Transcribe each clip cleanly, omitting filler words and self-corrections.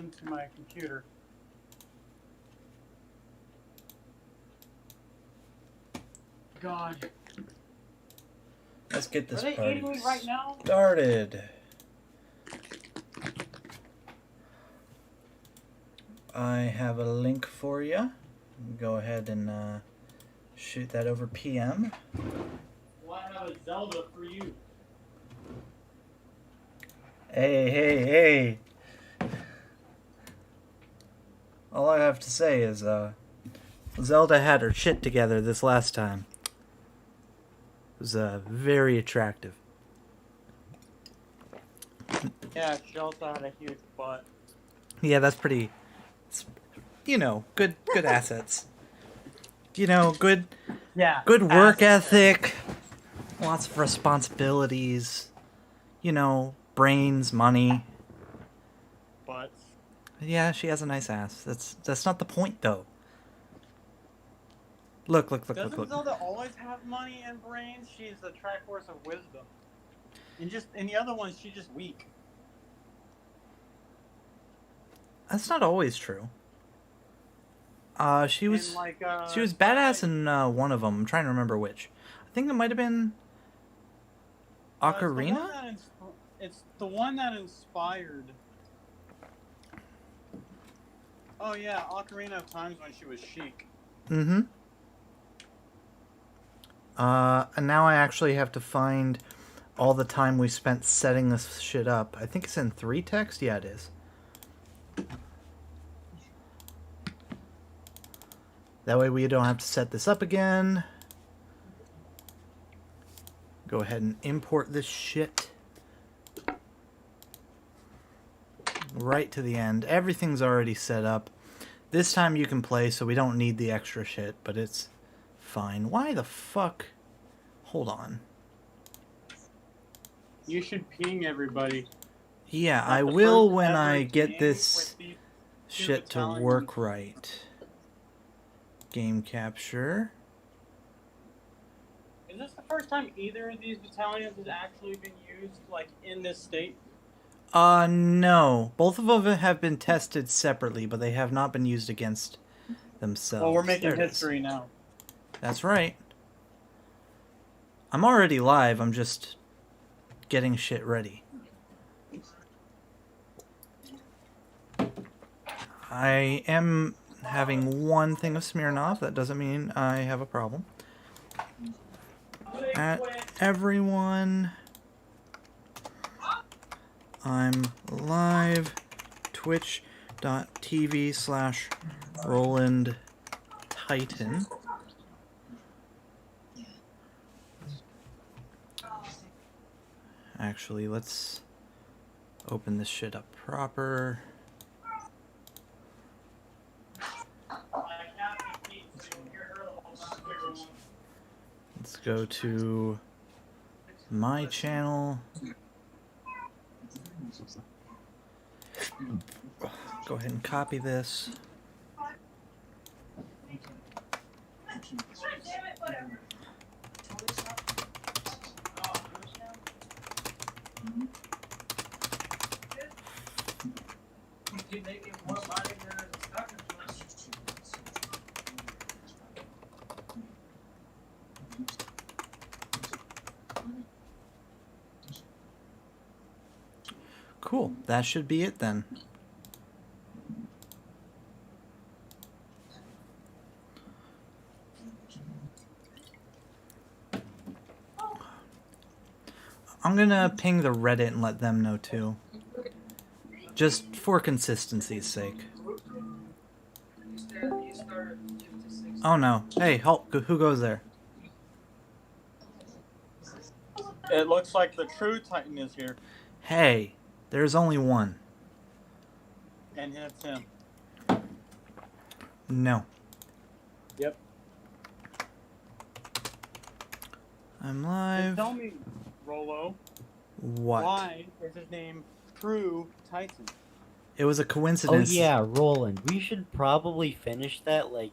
to my computer. God. Let's get this Are they party eating me right now? started. I have a link for you. Go ahead and shoot that over PM. Well, I have a Zelda for you. Hey. All I have to say is, Zelda had her shit together this last time. It was, very attractive. Yeah, she also had a huge butt. Yeah, that's pretty, good assets. Good work ethic, lots of responsibilities, brains, money. Butts. Yeah, she has a nice ass. That's not the point, though. Look. Doesn't Zelda always have money and brains? She's the Triforce of Wisdom. And the other ones, she's just weak. That's not always true. She was badass in one of them. I'm trying to remember which. I think it might have been Ocarina? It's the one that inspired. Oh yeah, Ocarina of Time's when she was Sheik. Mm-hmm. And now I actually have to find all the time we spent setting this shit up. I think it's in 3 text? Yeah, it is. That way we don't have to set this up again. Go ahead and import this shit. Right to the end. Everything's already set up. This time you can play, so we don't need the extra shit, but it's fine. Why the fuck? Hold on. You should ping everybody. Yeah, I will when I get this shit to work right. Game capture. Is this the first time either of these battalions has actually been used, like, in this state? No. Both of them have been tested separately, but they have not been used against themselves. Well, we're making history now. That's right. I'm already live, I'm just getting shit ready. I am having one thing of Smirnoff. That doesn't mean I have a problem. At everyone, I'm live. Twitch.tv/Roland Titan. Actually, let's open this shit up proper. Let's go to my channel. Go ahead and copy this. Cool. That should be it then. I'm gonna ping the Reddit and let them know too. Just for consistency's sake. Oh no. Hey, halt. Who goes there? It looks like the true Titan is here. Hey, there's only one. And it's him. No. Yep. I'm live. Tell me, Rolo. What? Why is his name True Titan? It was a coincidence. Oh yeah, Roland. We should probably finish that like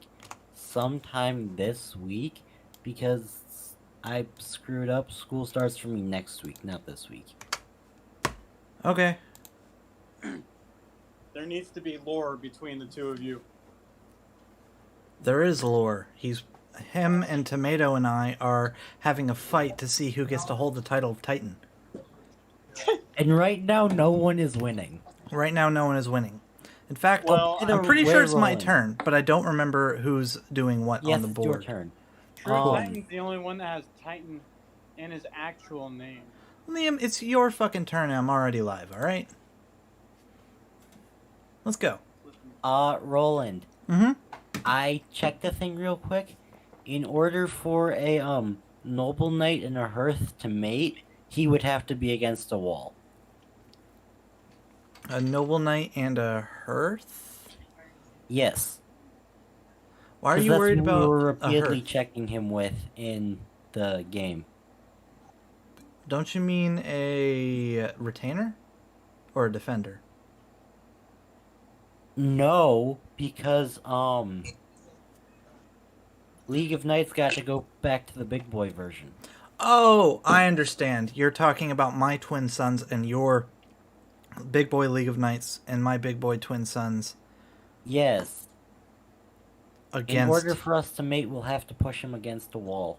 sometime this week because I screwed up. School starts for me next week, not this week. Okay. There needs to be lore between the two of you. There is lore. Him and Tomato and I are having a fight to see who gets to hold the title of Titan. And right now, no one is winning. Right now, no one is winning. In fact, Well, I'm pretty sure it's my rolling. turn, but I don't remember who's doing what Yes, on the it's your board. turn. True Um, Titan's the only one that has Titan in his actual name. Liam, it's your fucking turn and I'm already live, alright? Let's go. Roland, Mm-hmm. I checked the thing real quick. In order for a noble knight and a hearth to mate, he would have to be against a wall. A noble knight and a hearth? Yes. Why are 'Cause you that's worried what we about were a repeatedly hearth? checking him with in the game. Don't you mean a retainer? Or a defender? No, because League of Knights got to go back to the big boy version. Oh, I understand. You're talking about my twin sons and your big boy League of Knights and my big boy twin sons Yes. against... In order for us to mate, we'll have to push him against a wall.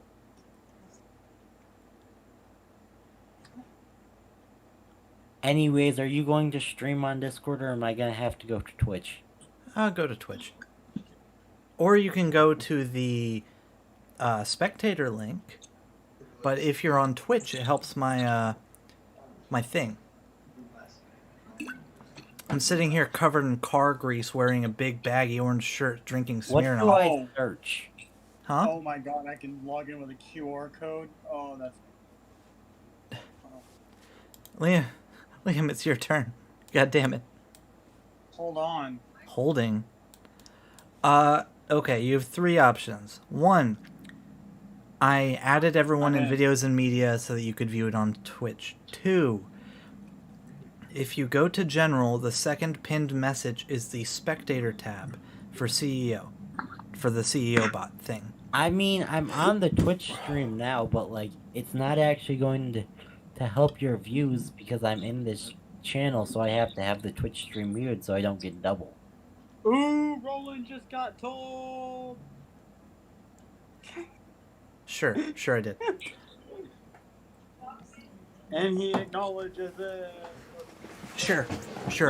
Anyways, are you going to stream on Discord or am I going to have to go to Twitch? I'll go to Twitch. Or you can go to the spectator link. But if you're on Twitch, it helps my my thing. I'm sitting here covered in car grease, wearing a big baggy orange shirt, drinking What do Smirnoff. I search? Huh? Oh my god, I can log in with a QR code. Oh, that's... Liam, it's your turn. God damn it. Hold on. Holding. Okay, you have three options. One, I added everyone in Okay. videos and media so that you could view it on Twitch. Two, if you go to general, the second pinned message is the spectator tab for CEO. For the CEO bot thing. I mean, I'm on the Twitch stream now, but like, it's not actually going to help your views because I'm in this channel, so I have to have the Twitch stream muted so I don't get double. Ooh, Roland just got told. Sure I did. And he acknowledges it. Sure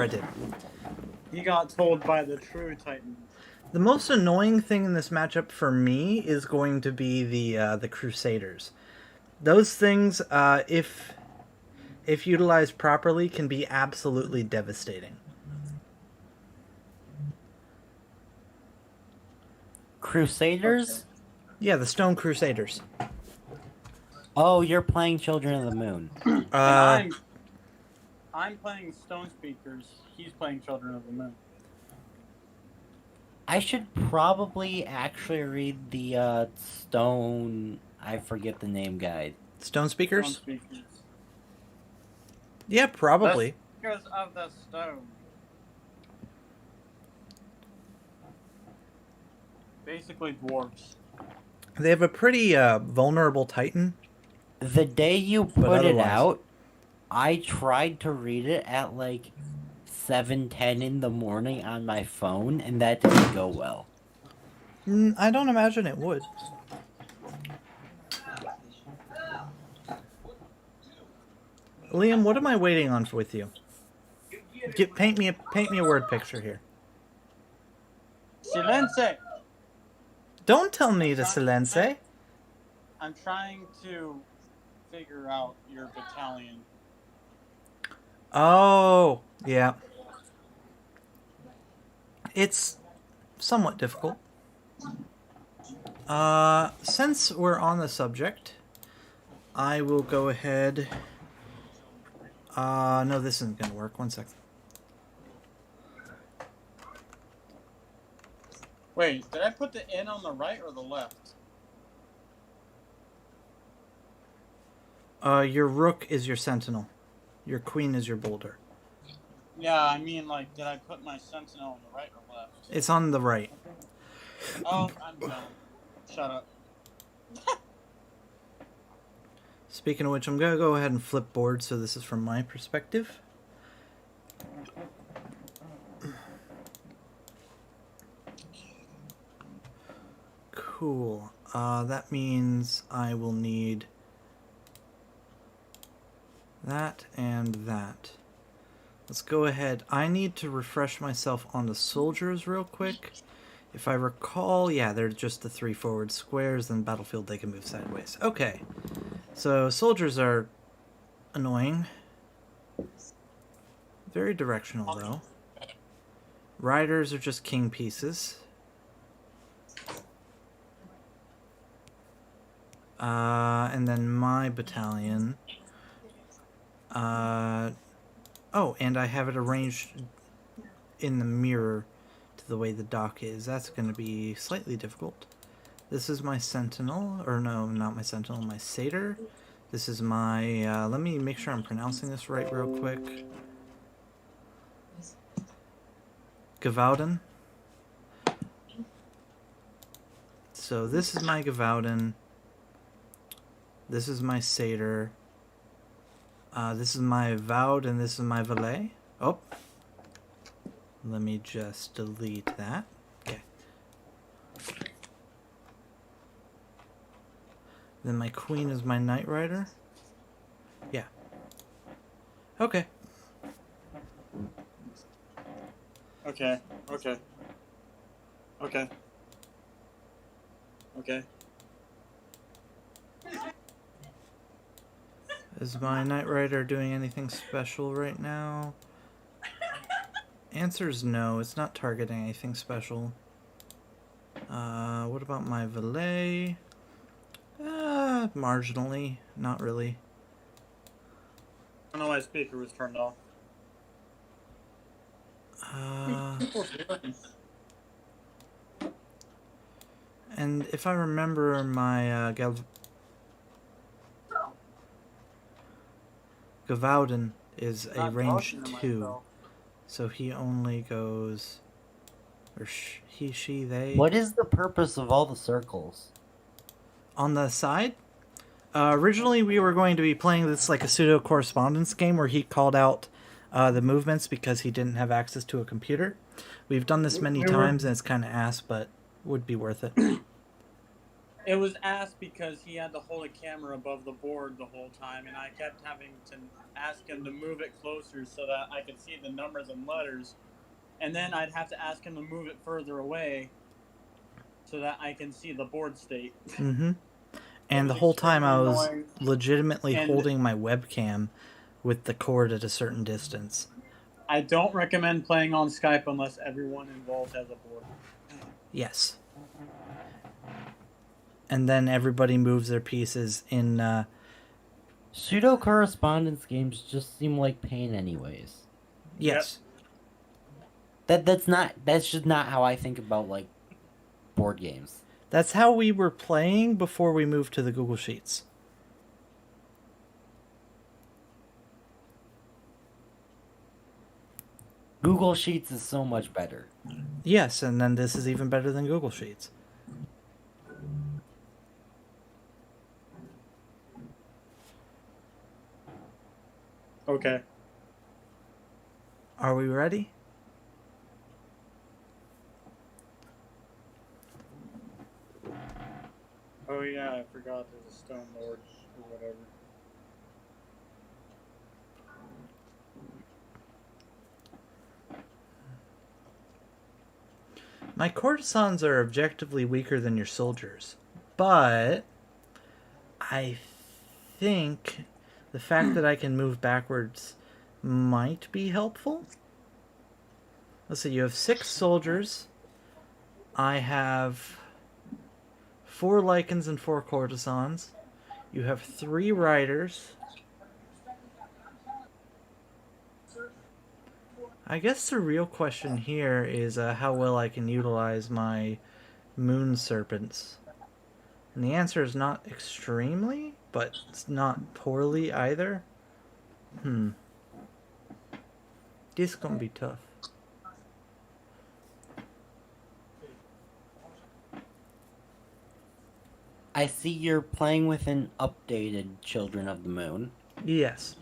I did. He got told by the true Titans. The most annoying thing in this matchup for me is going to be the Crusaders. Those things, if utilized properly, can be absolutely devastating. Crusaders? Yeah, the Stone Crusaders. Oh, you're playing Children of the Moon. And I'm playing Stone Speakers. He's playing Children of the Moon. I should probably actually read the Stone... I forget the name guide. Stone Stone Speakers? Speakers. Yeah, probably. Because of the stone. Basically dwarves. They have a pretty vulnerable Titan. The day you But put it otherwise- out, I tried to read it at like 7:10 in the morning on my phone, and that didn't go well. I don't imagine it would. Liam, what am I waiting on with you? Paint me a word picture here. Silence! Don't tell me to silence. I'm trying to figure out your battalion. Oh, yeah. It's somewhat difficult. Since we're on the subject, I will go ahead. No, this isn't gonna work. 1 second. Wait, did I put the N on the right or the left? Your rook is your sentinel. Your queen is your boulder. Yeah, I mean, like, did I put my sentinel on the right or left? It's on the right. Oh, I'm done. Shut up. Speaking of which, I'm gonna go ahead and flip board so this is from my perspective. Cool. That means I will need that and that. Let's go ahead. I need to refresh myself on the soldiers real quick. If I recall, yeah, they're just the 3 forward squares, and battlefield they can move sideways. Okay. So soldiers are annoying. Very directional, though. Riders are just king pieces. And then my battalion. Oh, and I have it arranged in the mirror to the way the dock is. That's going to be slightly difficult. This is my sentinel, or no, not my sentinel, my satyr. This is my, let me make sure I'm pronouncing this right real quick. Gavaudan. So this is my Gavaudan. This is my satyr. This is my Vaud, and this is my valet. Oh. Let me just delete that. Okay. Then my queen is my knight rider. Yeah. Okay. Okay. Okay. Okay. Okay. Is my knight rider doing anything special right now? Answer is no, it's not targeting anything special. What about my valet? Marginally, not really. I don't know why the speaker was turned off. And if I remember, my Gavaudan is a range 2, so he only goes, or he, she, they. What is the purpose of all the circles? On the side? Originally, we were going to be playing this like a pseudo correspondence game where he called out the movements because he didn't have access to a computer. We've done this many times, and it's kind of ass, but would be worth it. It was asked because he had to hold a camera above the board the whole time, and I kept having to ask him to move it closer so that I could see the numbers and letters, and then I'd have to ask him to move it further away so that I can see the board state. Mm-hmm. And the whole time I was legitimately holding my webcam with the cord at a certain distance. I don't recommend playing on Skype unless everyone involved has a board. Yes. And then everybody moves their pieces in... Pseudo correspondence games just seem like pain anyways. Yes. That's just not how I think about like board games. That's how we were playing before we moved to the Google Sheets. Google Sheets is so much better. Yes, and then this is even better than Google Sheets. Okay. Are we ready? Oh yeah, I forgot there's a Stone Lord or whatever. My courtesans are objectively weaker than your soldiers, but I think the fact that I can move backwards might be helpful. Let's see, you have 6 soldiers. I have 4 lichens and 4 courtesans. You have 3 riders. I guess the real question here is how well I can utilize my moon serpents. And the answer is not extremely, but it's not poorly either. This is gonna be tough. I see you're playing with an updated Children of the Moon. Yes.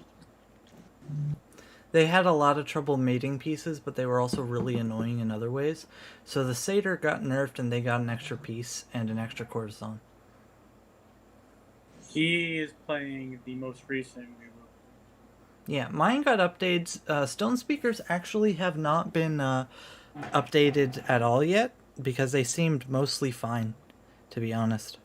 They had a lot of trouble mating pieces, but they were also really annoying in other ways. So the satyr got nerfed and they got an extra piece and an extra courtesan. He is playing the most recent Weewu. Yeah, mine got updates. Stone Speakers actually have not been updated at all yet because they seemed mostly fine, to be honest.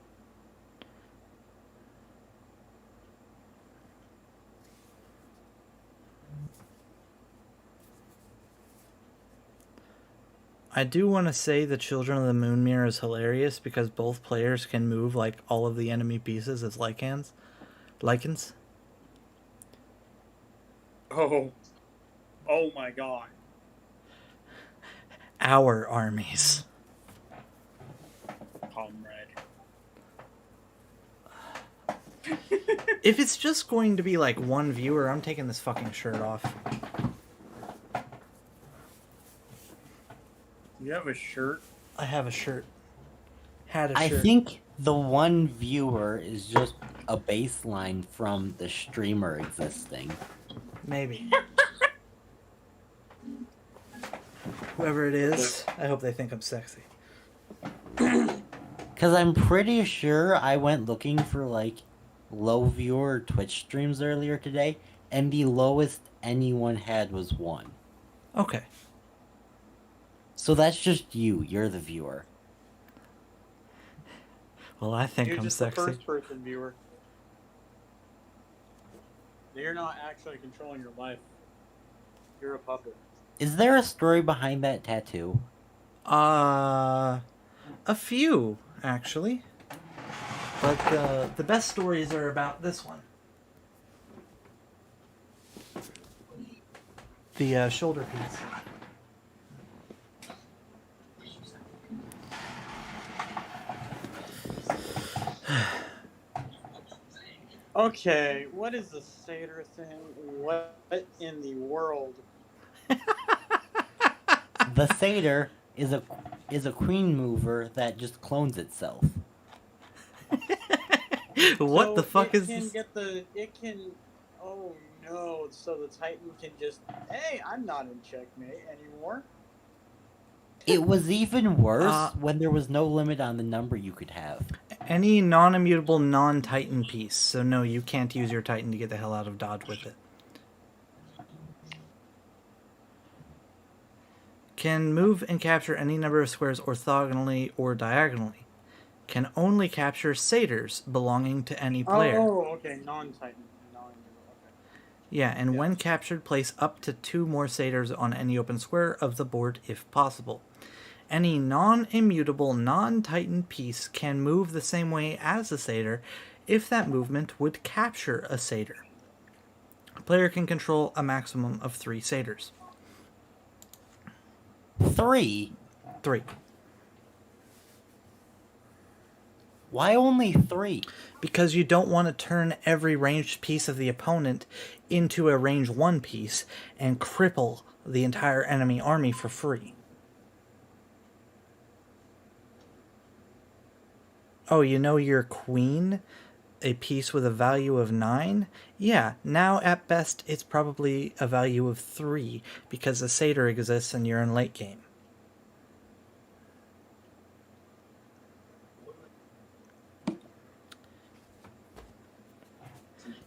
I do want to say the Children of the Moon Mirror is hilarious because both players can move like all of the enemy pieces as lichens. Oh my god. Our armies. Comrade. If it's just going to be like one viewer, I'm taking this fucking shirt off. You have a shirt? I have a shirt. Had a I shirt. think the one viewer is just a baseline from the streamer existing. Maybe. Whoever it is, I hope they think I'm sexy. Because I'm pretty sure I went looking for, like, low viewer Twitch streams earlier today, and the lowest anyone had was 1. Okay. So that's just you. You're the viewer. Well, I think You're I'm just sexy. the first person viewer. You're not actually controlling your life. You're a puppet. Is there a story behind that tattoo? A few, actually. But the best stories are about this one. The shoulder piece. Okay, what is the satyr thing? What in the world? The satyr is a queen mover that just clones itself. What So the fuck it is can this? it can. Oh no! So the Titan can just. Hey, I'm not in checkmate anymore. It was even worse Uh, when there was no limit on the number you could have. Any non-immutable non-Titan piece. So no, you can't use your Titan to get the hell out of dodge with it. Can move and capture any number of squares orthogonally or diagonally. Can only capture satyrs belonging to any player. Oh, okay. Non-Titan. Okay. Yeah, and Yeah. when captured, place up to 2 more satyrs on any open square of the board if possible. Any non-immutable, non-Titan piece can move the same way as a satyr if that movement would capture a satyr. A player can control a maximum of 3 satyrs. 3? 3. Why only 3? Because you don't want to turn every ranged piece of the opponent into a range 1 piece and cripple the entire enemy army for free. Oh, you know your queen? A piece with a value of 9? Yeah, now at best it's probably a value of 3 because the satyr exists and you're in late game.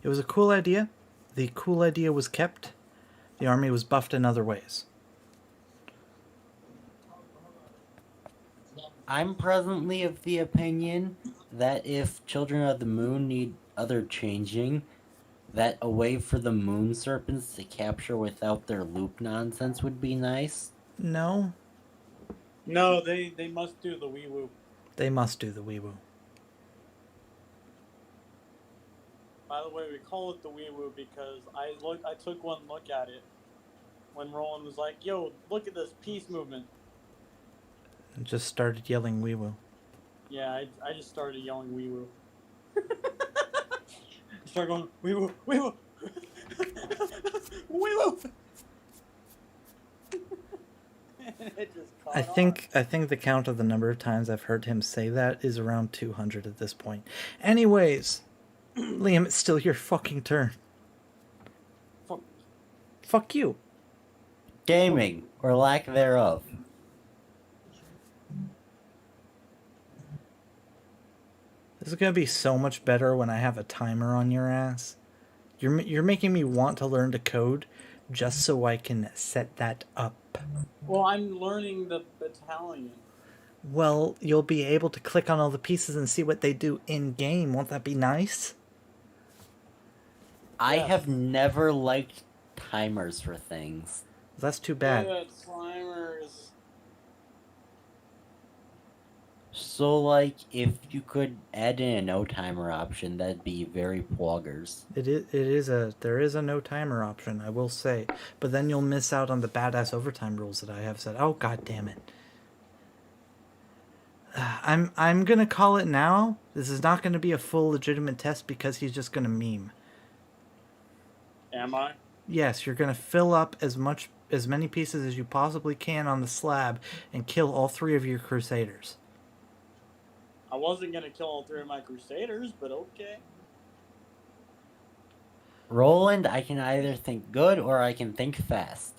It was a cool idea. The cool idea was kept. The army was buffed in other ways. I'm presently of the opinion that if Children of the Moon need other changing, that a way for the moon serpents to capture without their loop nonsense would be nice. No, No, they must do the Weewu. they must do the Weewu. By the way, we call it the Weewu because I took one look at it when Roland was like, "Yo, look at this piece movement." And just started yelling Weewu. Yeah, I just started yelling Weewu. I started going Weewu, Weewu, Weewu. It just caught I think the count of the number of times I've heard him say that is around 200 at this point. Anyways, Liam, it's still your fucking turn. on. Fuck you. Gaming, or lack thereof. This is gonna be so much better when I have a timer on your ass. You're making me want to learn to code just so I can set that up. Well, I'm learning the battalion. Well, you'll be able to click on all the pieces and see what they do in game. Won't that be nice? I Yes. have never liked timers for things. That's too bad. Yeah, timers. So, like, if you could add in a no timer option, that'd be very poggers. There is a no timer option, I will say. But then you'll miss out on the badass overtime rules that I have set. Oh, god damn it. I'm gonna call it now. This is not gonna be a full legitimate test because he's just gonna meme. Am I? Yes, you're gonna fill up as many pieces as you possibly can on the slab and kill all 3 of your crusaders. I wasn't gonna kill all 3 of my crusaders, but okay. Roland, I can either think good or I can think fast.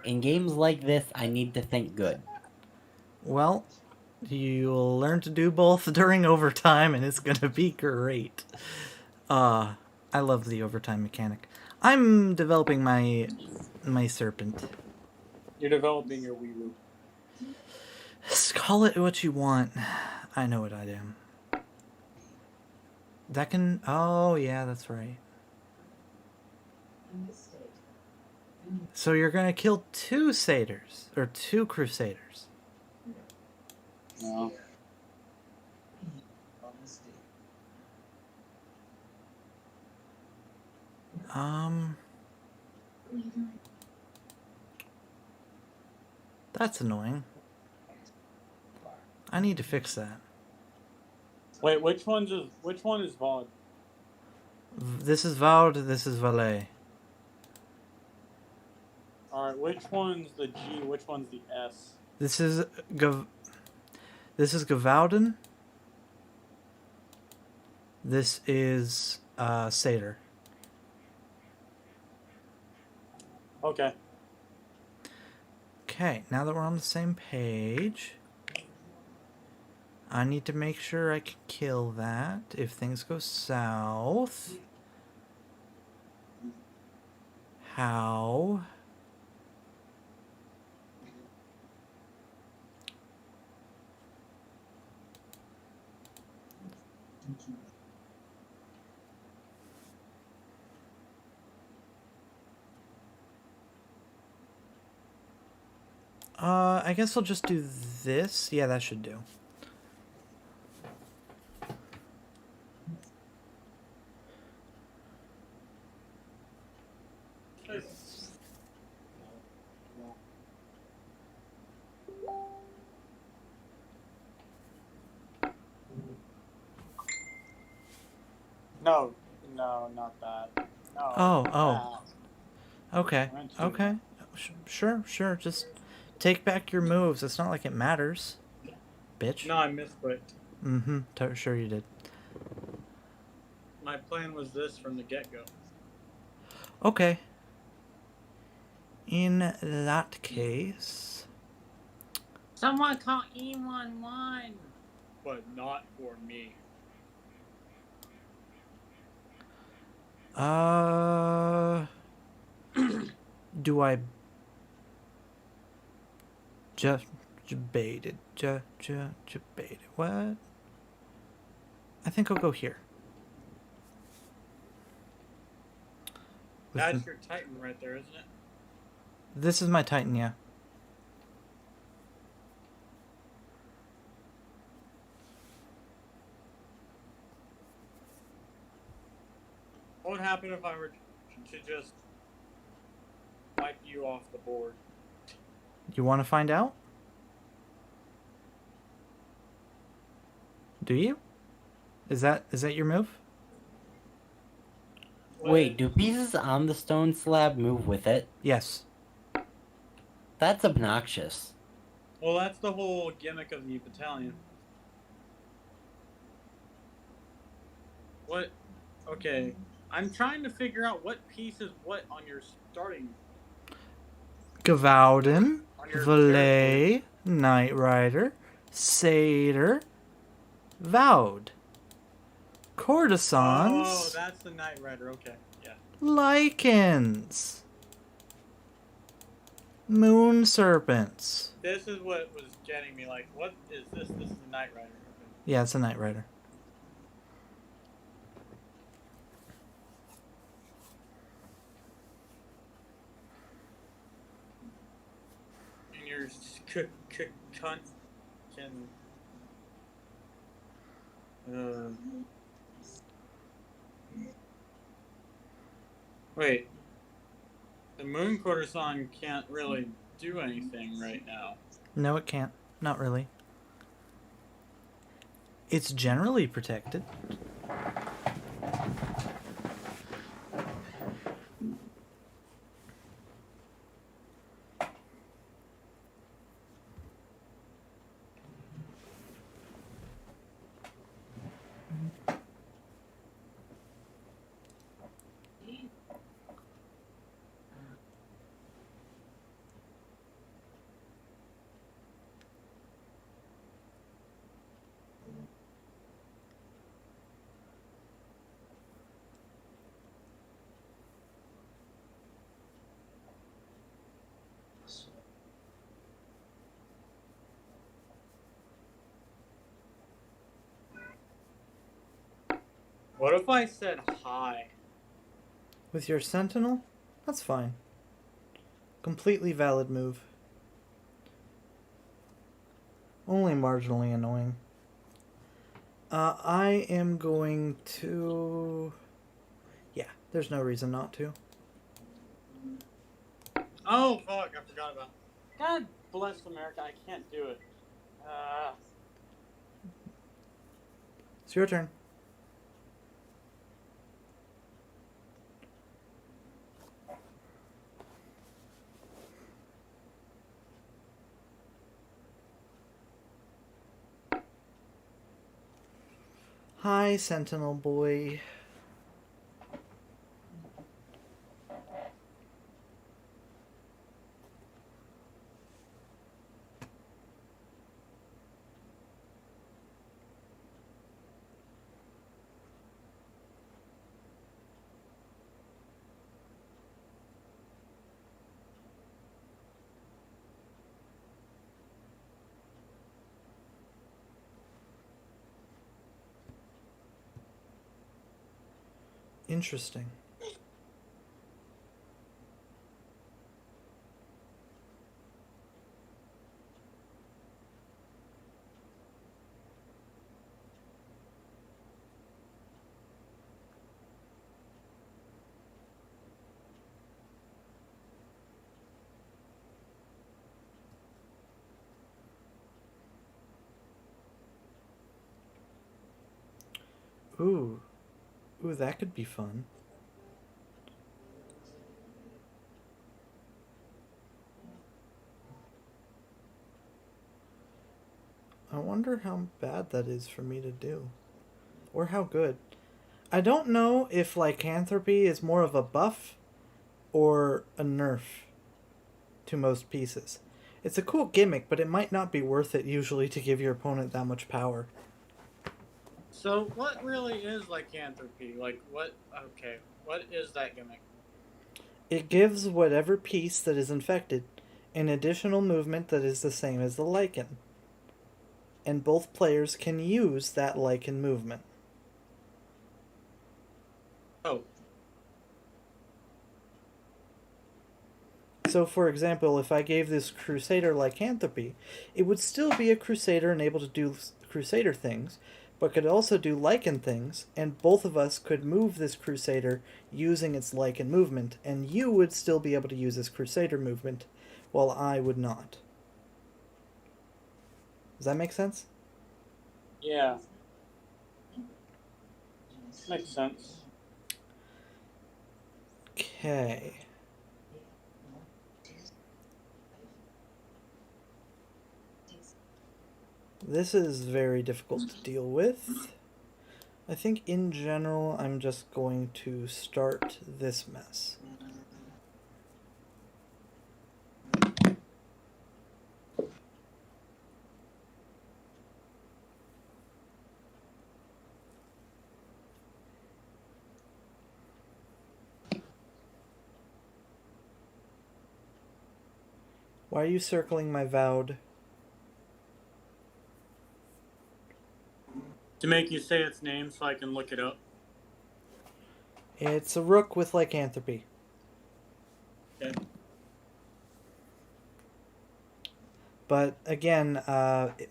In games like this, I need to think good. Well, you'll learn to do both during overtime, and it's gonna be great. I love the overtime mechanic. I'm developing my serpent. You're developing your wee woo. Call it what you want. I know what I am. That can... Oh, yeah, that's right. So you're gonna kill 2 satyrs, or 2 crusaders. No. That's annoying. I need to fix that. Wait, which one is Vaughn? This is Vaud, this is Valet. Alright, which one's the G, which one's the S? This is Gavauden. This is Satyr. Okay. Okay, now that we're on the same page, I need to make sure I can kill that if things go south. How? I guess I'll just do this. Yeah, that should do. No, not that. No. Oh. Okay. Aren't you? Okay. Sure. Just take back your moves. It's not like it matters. Bitch. No, I misclicked. Mm-hmm. Sure you did. My plan was this from the get-go. Okay. In that case... Someone call E11! But not for me. Do I... Just baited. Baited. What? I think I'll go here. That's your Titan right there, isn't it? This is my Titan, yeah. What would happen if I were to just wipe you off the board? You want to find out? Do you? Is that your move? Wait, do pieces on the stone slab move with it? Yes. That's obnoxious. Well, that's the whole gimmick of the battalion. What? Okay. I'm trying to figure out what piece is what on your starting. Gavauden, On your Valet, Knight Rider, Satyr, Vowed. Courtesans. Oh, that's the Knight Rider. Okay, yeah. Lycans. Moon Serpents. This is what was getting me. Like, what is this? This is the Knight Rider. Okay. Yeah, it's a Knight Rider. And your cunt can. Wait. The Moon Courtesan can't really do anything right now. No, it can't. Not really. It's generally protected. What if I said hi? With your Sentinel? That's fine. Completely valid move. Only marginally annoying. I am going to... Yeah, there's no reason not to. Oh, fuck, I forgot about. God bless America, I can't do it. It's your turn. Hi, Sentinel boy. Interesting. Ooh. Ooh, that could be fun. I wonder how bad that is for me to do. Or how good. I don't know if lycanthropy is more of a buff or a nerf to most pieces. It's a cool gimmick, but it might not be worth it usually to give your opponent that much power. So, what really is lycanthropy? Like, what? Okay, what is that gimmick? It gives whatever piece that is infected an additional movement that is the same as the Lycan. And both players can use that Lycan movement. Oh. So, for example, if I gave this Crusader lycanthropy, it would still be a Crusader and able to do Crusader things, but could also do Lycan things, and both of us could move this Crusader using its Lycan movement, and you would still be able to use this Crusader movement, while I would not. Does that make sense? Yeah. Makes sense. Okay. This is very difficult to deal with. I think in general, I'm just going to start this mess. Why are you circling my vowed? To make you say its name so I can look it up. It's a rook with lycanthropy. Okay. But again,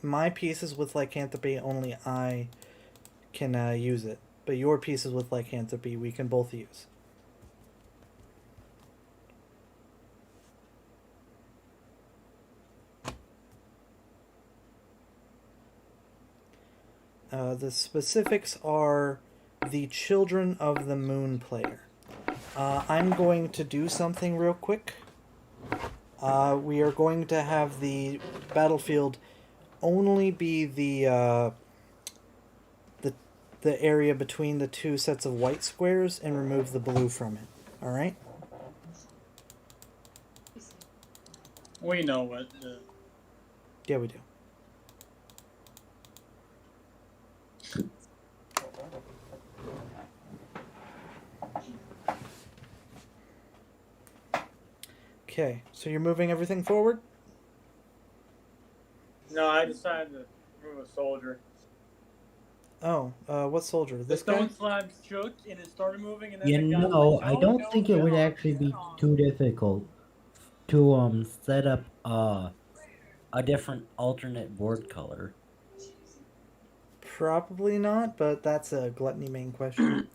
my pieces with lycanthropy, only I can use it. But your pieces with lycanthropy, we can both use. The specifics are the Children of the Moon player. I'm going to do something real quick. We are going to have the battlefield only be the area between the two sets of white squares and remove the blue from it. All right? We know what the... Yeah, we do. Okay, so you're moving everything forward? No, I decided to move a soldier. Oh, what soldier? The This guy? stone slab shook and it started moving, and then You the guy was know, like, I "No, don't no, think it get would on, actually get be on." too difficult to set up A different alternate board color. Probably not, but that's a gluttony main question.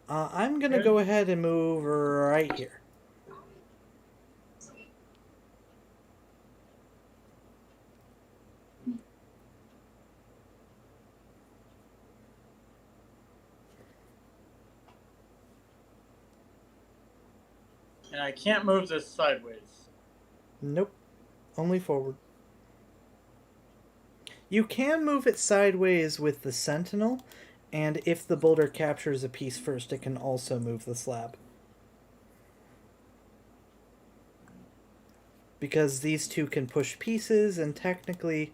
I'm gonna go ahead and move right here. And I can't move this sideways. Nope. Only forward. You can move it sideways with the sentinel, and if the boulder captures a piece first, it can also move the slab. Because these two can push pieces, and technically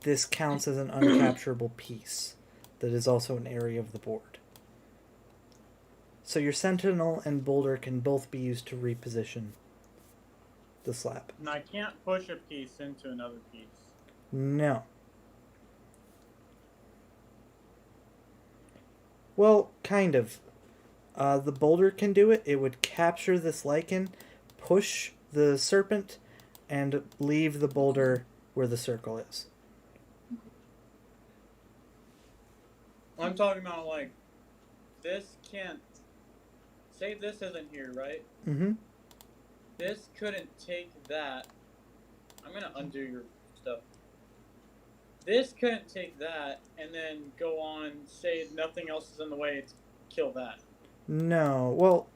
this counts as an uncapturable piece that is also an area of the board. So your sentinel and boulder can both be used to reposition the slab. And I can't push a piece into another piece. No. Well, kind of. The boulder can do it. It would capture this lichen, push the serpent, and leave the boulder where the circle is. I'm talking about, like, this can't... Say this isn't here, right? Mm-hmm. This couldn't take that. I'm gonna undo your stuff. This couldn't take that and then go on, say nothing else is in the way, to kill that. No. Well,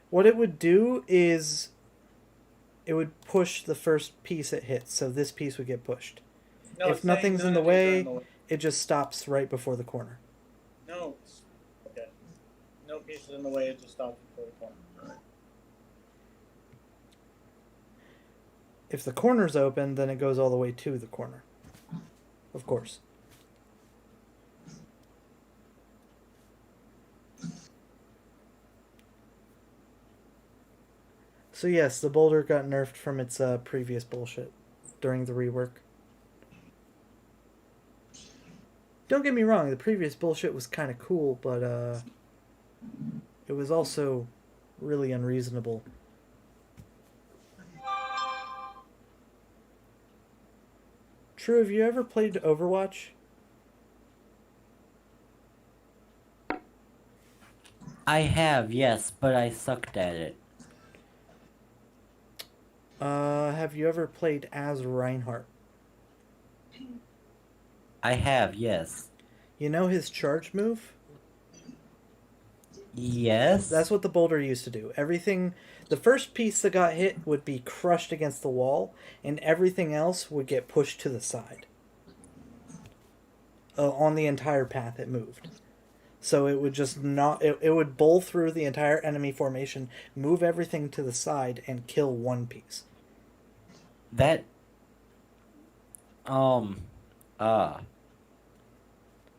what it would do is it would push the first piece it hits, so this piece would get pushed. No, If it's saying nothing's none in the of these are way, it just stops right before the corner. No. Okay. No pieces in the way, it just stops before the corner. Right. If the corner's open, then it goes all the way to the corner. Of course. So yes, the boulder got nerfed from its previous bullshit during the rework. Don't get me wrong, the previous bullshit was kind of cool, but it was also really unreasonable. True, have you ever played Overwatch? I have, yes, but I sucked at it. Have you ever played as Reinhardt? I have, yes. You know his charge move? Yes? That's what the boulder used to do. Everything, the first piece that got hit would be crushed against the wall, and everything else would get pushed to the side. On the entire path it moved. So it would just not. It would bowl through the entire enemy formation, move everything to the side, and kill one piece. That uh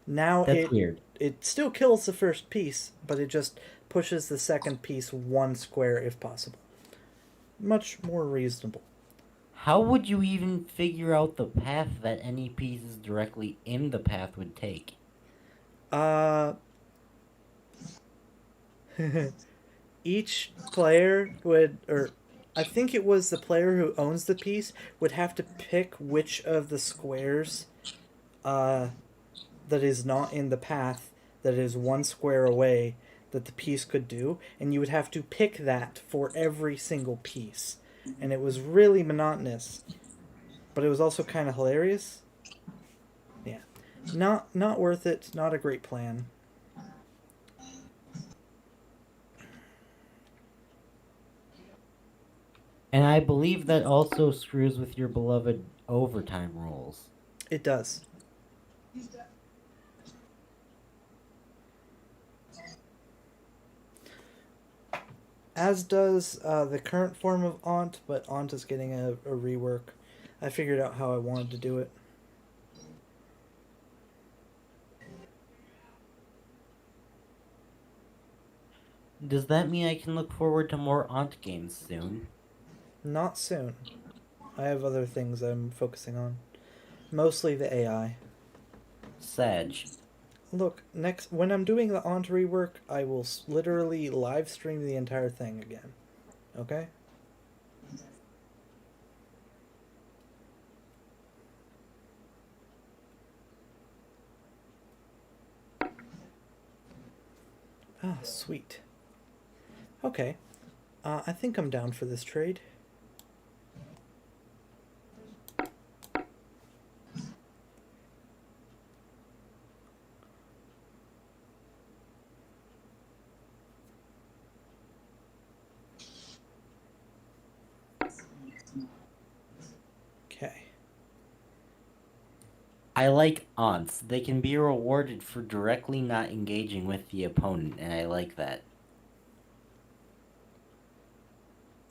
Now that's weird. it still kills the first piece, but it just pushes the second piece one square if possible. Much more reasonable. How would you even figure out the path that any pieces directly in the path would take? Each player would, or I think it was the player who owns the piece, would have to pick which of the squares that is not in the path, that is one square away, that the piece could do, and you would have to pick that for every single piece. And it was really monotonous, but it was also kind of hilarious. Yeah. Not worth it, not a great plan. And I believe that also screws with your beloved overtime rules. It does. As does the current form of Aunt, but Aunt is getting a rework. I figured out how I wanted to do it. Does that mean I can look forward to more Aunt games soon? Not soon. I have other things I'm focusing on. Mostly the AI. Sag. Look, when I'm doing the Aunt rework, I will literally live stream the entire thing again. Okay? Ah, sweet. Okay. I think I'm down for this trade. Okay. I like Aunts. They can be rewarded for directly not engaging with the opponent, and I like that.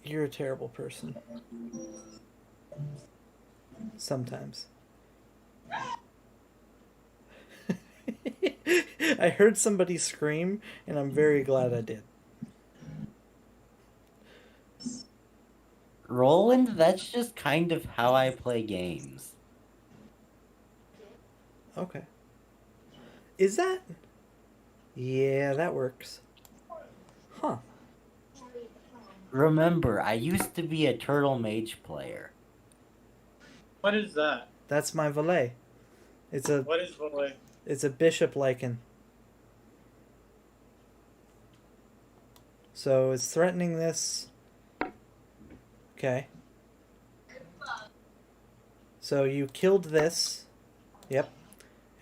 You're a terrible person. Sometimes. I heard somebody scream, and I'm very glad I did. Roland, that's just kind of how I play games. Okay. Is that? Yeah, that works. Huh. Remember, I used to be a Turtle Mage player. What is that? That's my valet. What is Volley? It's a bishop lichen. So it's threatening this. Okay. So you killed this. Yep.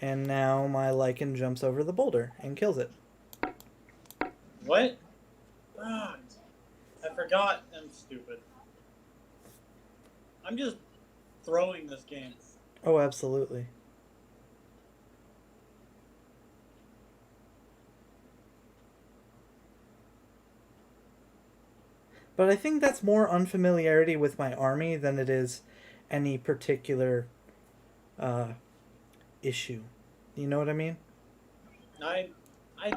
And now my lichen jumps over the boulder and kills it. What? Ah, I forgot. I'm stupid. I'm just throwing this game. Oh, absolutely. But I think that's more unfamiliarity with my army than it is any particular issue. You know what I mean? I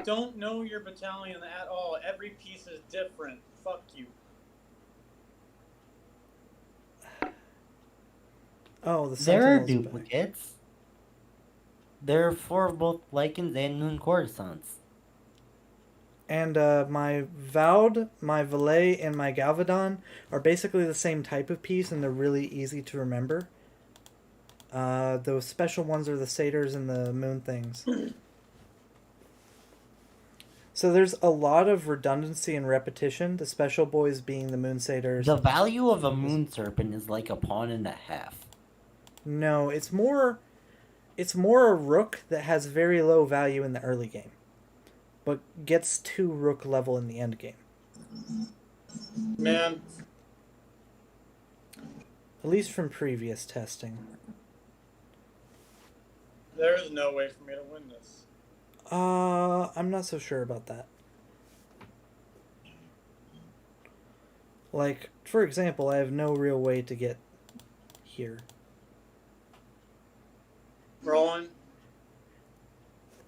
don't know your battalion at all. Every piece is different. Fuck you. Oh, the There are Sentinels back. duplicates. There are 4 of both Lycans and Moon Courtesans. And my Vowed, my Valet, and my Galvadon are basically the same type of piece, and they're really easy to remember. Those special ones are the Satyrs and the Moon things. So there's a lot of redundancy and repetition, the special boys being the Moon Satyrs. The value of a Moon Serpent is like a pawn and a half. No, it's more a rook that has very low value in the early game, but gets to rook level in the end game. Man, At least from previous testing. there is no way for me to win this. I'm not so sure about that. Like, for example, I have no real way to get here. Roland,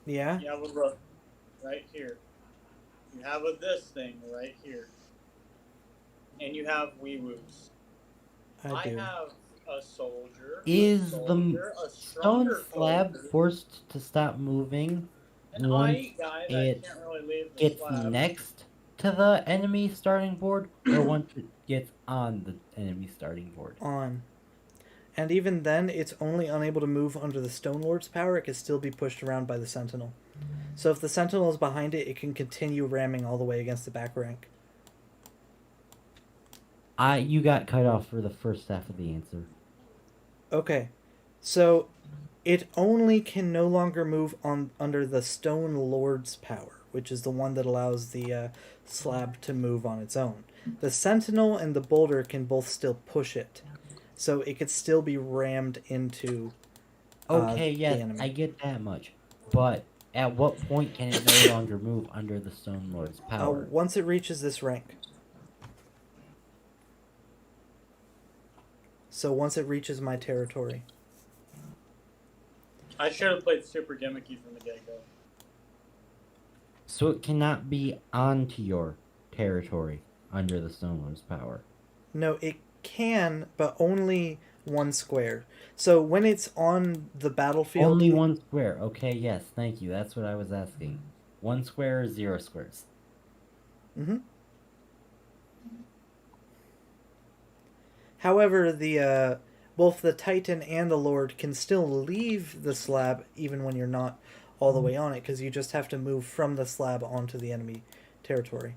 Yeah? you have a rook right here. You have this thing right here. And you have wee-woos. I do. have a soldier. Is a the soldier, a stone stronger slab soldier, forced to stop moving an once I guy that it can't really leave the gets slab. next to the enemy starting board, or once it gets on the enemy starting board? On. And even then, it's only unable to move under the Stone Lord's power. It can still be pushed around by the Sentinel. So if the Sentinel is behind it, it can continue ramming all the way against the back rank. You got cut off for the first half of the answer. Okay. So it only can no longer move on under the Stone Lord's power, which is the one that allows the slab to move on its own. The Sentinel and the Boulder can both still push it. So it could still be rammed into Okay, the yes, enemy. I get that much. But at what point can it no longer move under the Stone Lord's power? Once it reaches this rank. So once it reaches my territory. I should have played super gimmicky from the get-go. So it cannot be onto your territory under the Stone Lord's power. No, it can, but only one square. So when it's on the battlefield... Only one square. Okay, yes, thank you. That's what I was asking. 1 square or 0 squares? Mm-hmm. However, the both the Titan and the Lord can still leave the slab even when you're not all the way on it, because you just have to move from the slab onto the enemy territory.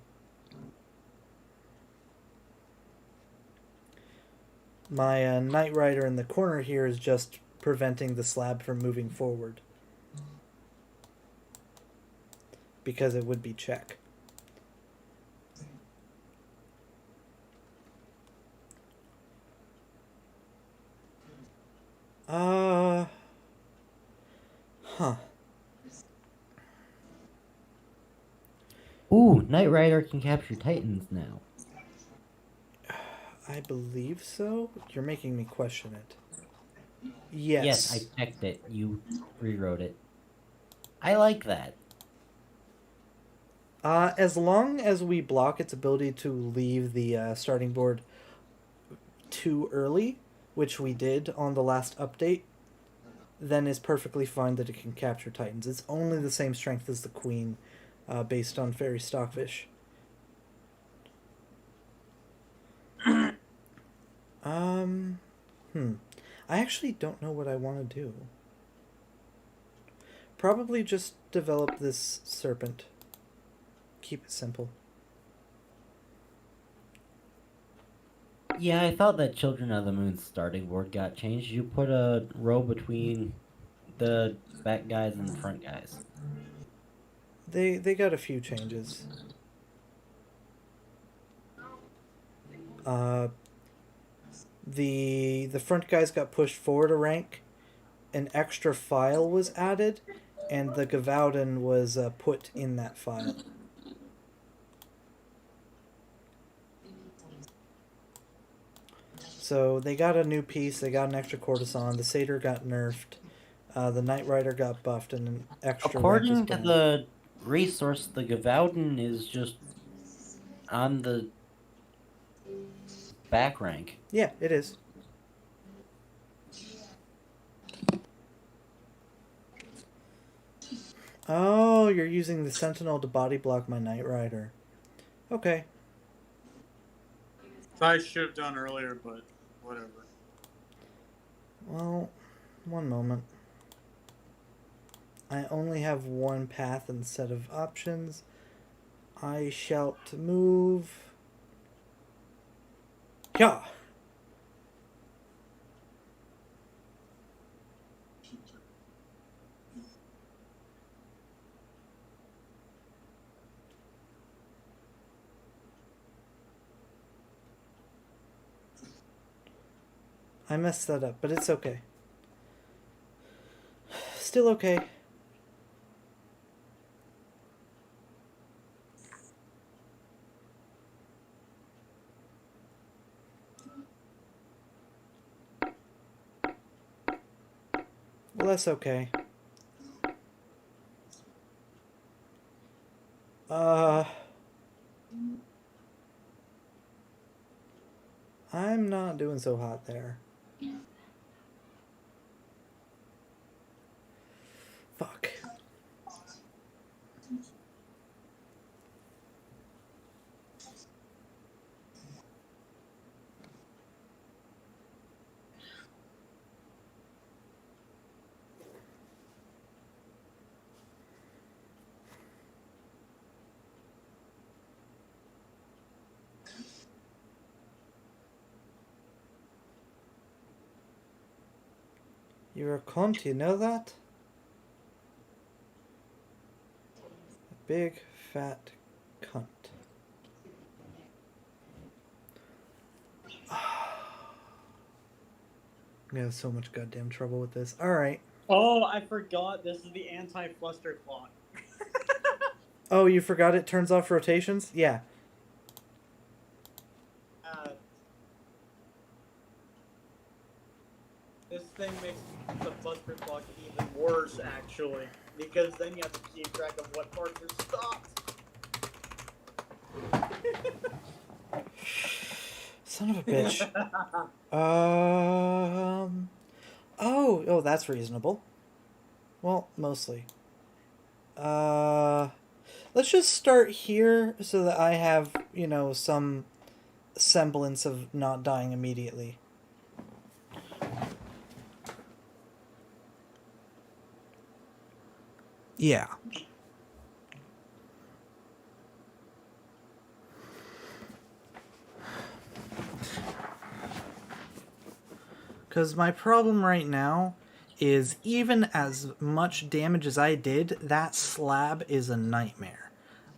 My Knight Rider in the corner here is just preventing the slab from moving forward, because it would be check. Huh. Ooh, Knight Rider can capture Titans now. I believe so. You're making me question it. Yes. Yes, I checked it. You rewrote it. I like that. As long as we block its ability to leave the starting board too early, which we did on the last update, then it's perfectly fine that it can capture Titans. It's only the same strength as the Queen, based on Fairy Stockfish. I actually don't know what I want to do. Probably just develop this serpent. Keep it simple. Yeah, I thought that Children of the Moon's starting board got changed. You put a row between the back guys and the front guys. They got a few changes. The front guys got pushed forward a rank. An extra file was added, and the Gavaudin was put in that file. So they got a new piece. They got an extra courtesan. The satyr got nerfed. The Knight Rider got buffed, and an extra. According to the resource, the Gavaudin is just on the back rank. Yeah, it is. Oh, you're using the Sentinel to body block my Knight Rider. Okay. I should have done earlier, but whatever. Well, one moment. I only have one path instead of options. I shall move. Yeah. I messed that up, but it's okay. Still okay. Well, that's okay. I'm not doing so hot there. Fuck. You're a cunt, you know that? A big, fat cunt. I'm gonna have so much goddamn trouble with this. Alright. Oh, I forgot. This is the anti-fluster clock. Oh, you forgot it turns off rotations? Yeah. This thing makes the fluster clock even worse, actually, because then you have to keep track of what parts are stopped. Son of a bitch. Oh, that's reasonable. Well, mostly. Let's just start here so that I have, some semblance of not dying immediately. Yeah. Because my problem right now is even as much damage as I did, that slab is a nightmare.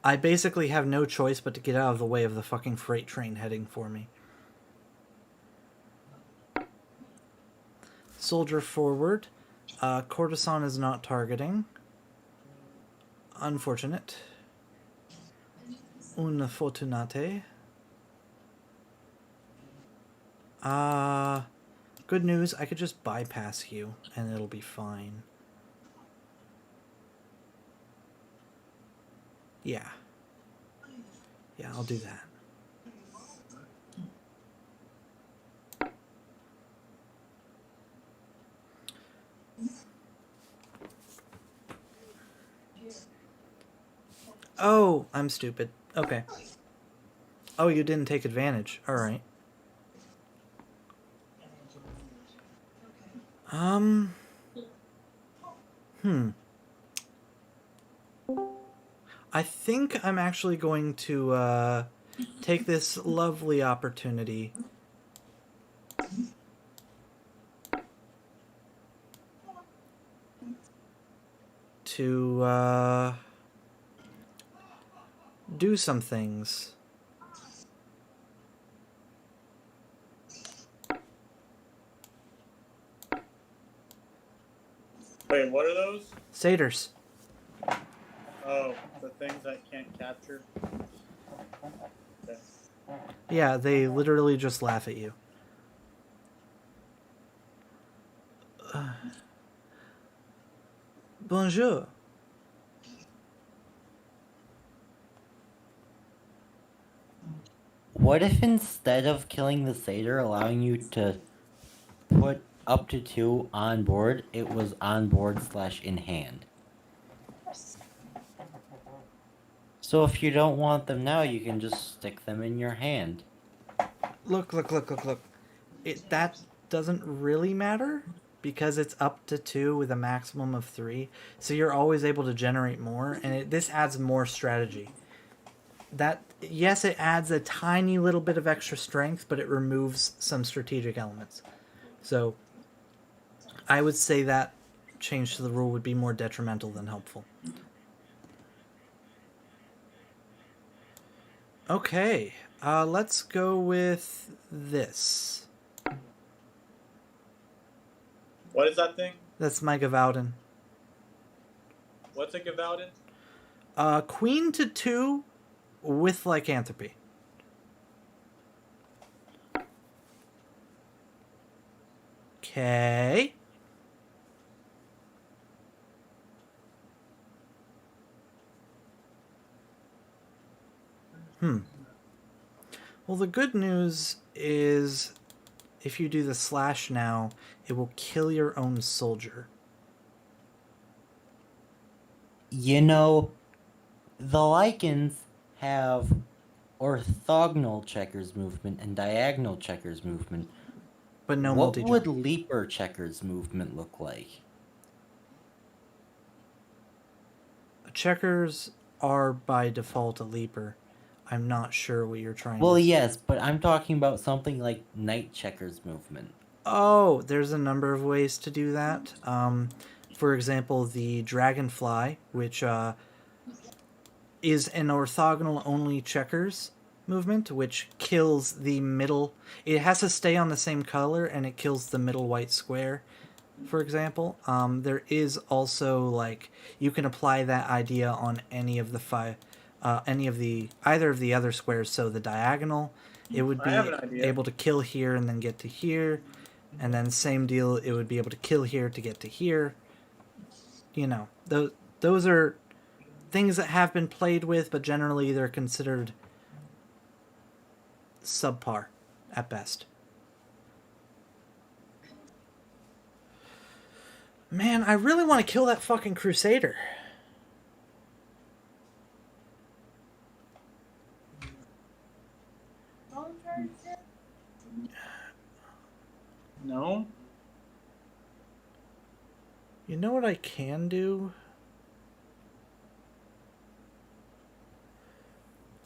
I basically have no choice but to get out of the way of the fucking freight train heading for me. Soldier forward. Cortisone is not targeting. Unfortunate. Una fortunate. Good news, I could just bypass you, and it'll be fine. Yeah. Yeah, I'll do that. Oh, I'm stupid. Okay. Oh, you didn't take advantage. Alright. I think I'm actually going to take this lovely opportunity to do some things. Wait, what are those? Satyrs. Oh, the things I can't capture. Okay. Yeah, they literally just laugh at you. Bonjour. What if instead of killing the satyr, allowing you to put up to 2 on board, it was on board / in hand? So if you don't want them now, you can just stick them in your hand. Look. That doesn't really matter because it's up to 2 with a maximum of 3. So you're always able to generate more, and this adds more strategy. Yes, it adds a tiny little bit of extra strength, but it removes some strategic elements. So I would say that change to the rule would be more detrimental than helpful. Okay, let's go with this. What is that thing? That's my Gavaudin. What's a Gavaudin? Queen to 2 with lycanthropy. Okay. Well, the good news is if you do the slash now, it will kill your own soldier. You know, the Lycans have orthogonal checkers movement and diagonal checkers movement. But no what multi-jump. would leaper checkers movement look like? Checkers are by default a leaper. I'm not sure what you're trying Well, to yes, but I'm talking about something like knight checkers movement. Oh, there's a number of ways to do that. For example, the Dragonfly, which is an orthogonal only checkers movement, which kills the middle. It has to stay on the same color, and it kills the middle white square. For example, there is also like you can apply that idea on any of the either of the other squares. So the diagonal, it would be I have an idea. able to kill here and then get to here, and then same deal. It would be able to kill here to get to here. You know, those are things that have been played with, but generally they're considered subpar at best. Man, I really want to kill that fucking Crusader. No? You know what I can do?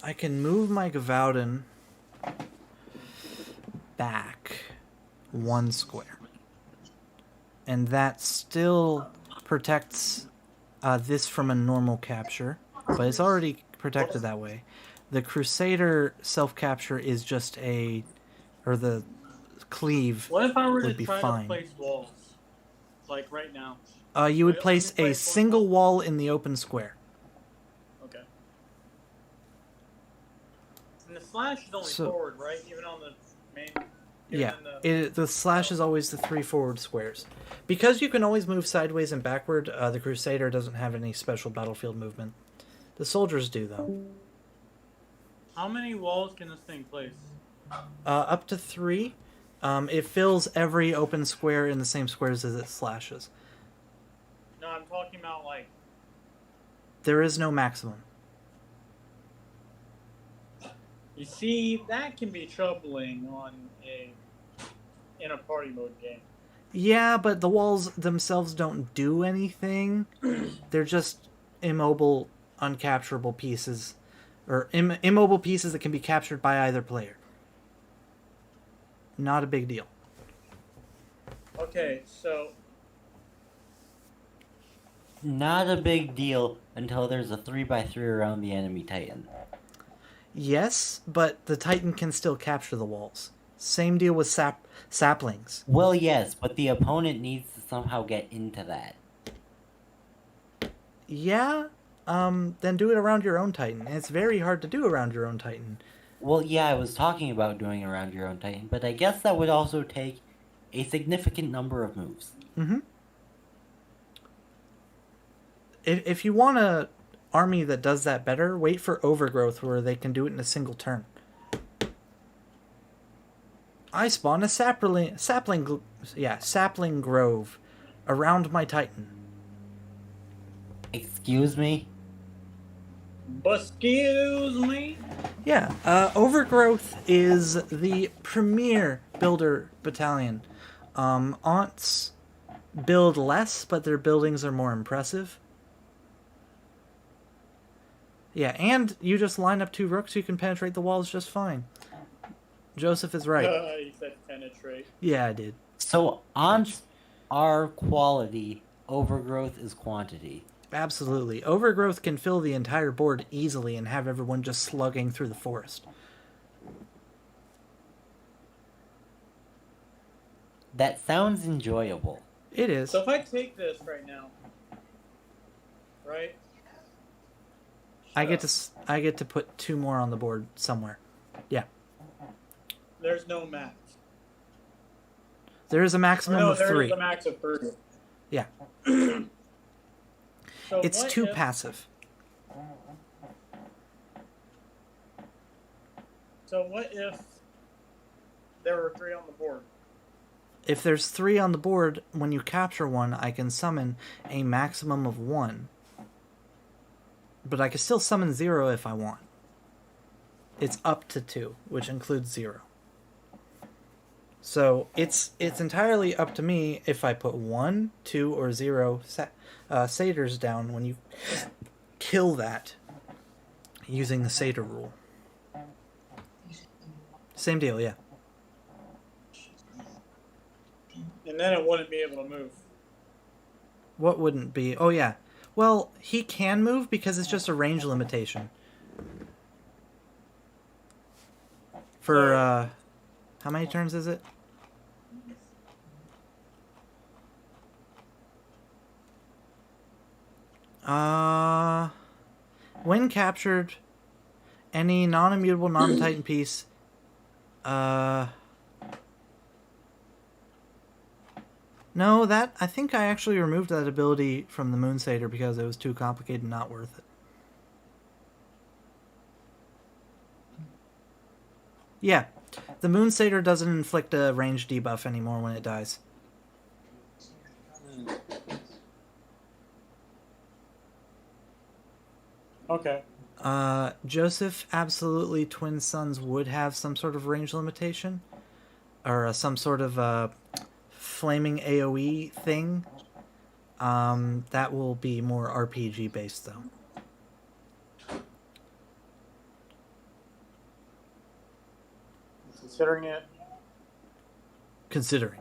I can move my Gavaudin back 1 square. And that still protects this from a normal capture, but it's already protected that way. The Crusader self-capture is just or the cleave What if I were to would be try fine. to place walls? Like right now. You would Wait, place let me a place one single wall. wall in the open square. Okay. And the slash is only So- forward, right? Even on the main... Yeah, even the slash is always the 3 forward squares. Because you can always move sideways and backward, the Crusader doesn't have any special battlefield movement. The soldiers do, though. How many walls can this thing place? Up to 3. It fills every open square in the same squares as it slashes. No, I'm talking about like... There is no maximum. You see, that can be troubling in a party mode game. Yeah, but the walls themselves don't do anything. They're just immobile, uncapturable pieces. Or immobile pieces that can be captured by either player. Not a big deal. Okay, so... Not a big deal until there's a 3x3 around the enemy Titan. Yes, but the Titan can still capture the walls. Same deal with saplings. Well, yes, but the opponent needs to somehow get into that. Yeah, then do it around your own Titan. And it's very hard to do around your own Titan. Well, yeah, I was talking about doing around your own Titan, but I guess that would also take a significant number of moves. Mm-hmm. If you want a army that does that better, wait for Overgrowth where they can do it in a single turn. I spawn a sapling grove around my Titan. Excuse me? Excuse me? Yeah, Overgrowth is the premier builder battalion. Aunts build less, but their buildings are more impressive. Yeah, and you just line up 2 rooks, you can penetrate the walls just fine. Joseph is right. You said penetrate. Yeah, I did. So, aunts are quality, overgrowth is quantity. Absolutely. Overgrowth can fill the entire board easily and have everyone just slugging through the forest. That sounds enjoyable. It is. So if I take this right now, right? I get to put 2 more on the board somewhere. Yeah. There's no max. There is a maximum No, of there 3. is a max of 3. Yeah. So It's what too if- passive. So what if there were 3 on the board? If there's 3 on the board, when you capture one, I can summon a maximum of 1. But I can still summon 0 if I want. It's up to 2, which includes 0. So it's entirely up to me if I put 1, 2, or 0 satyrs down when you kill that using the satyr rule. Same deal, yeah. And then it wouldn't be able to move. What wouldn't be? Oh, yeah. Well, he can move because it's just a range limitation. For, how many turns is it? When captured, any non-immutable non-titan piece, no, that, I think I actually removed that ability from the Moon Satyr because it was too complicated and not worth it. Yeah, the Moon Satyr doesn't inflict a range debuff anymore when it dies. Okay. Joseph, absolutely, Twin Suns would have some sort of range limitation. Or some sort of flaming AoE thing. That will be more RPG based though. Considering it Considering.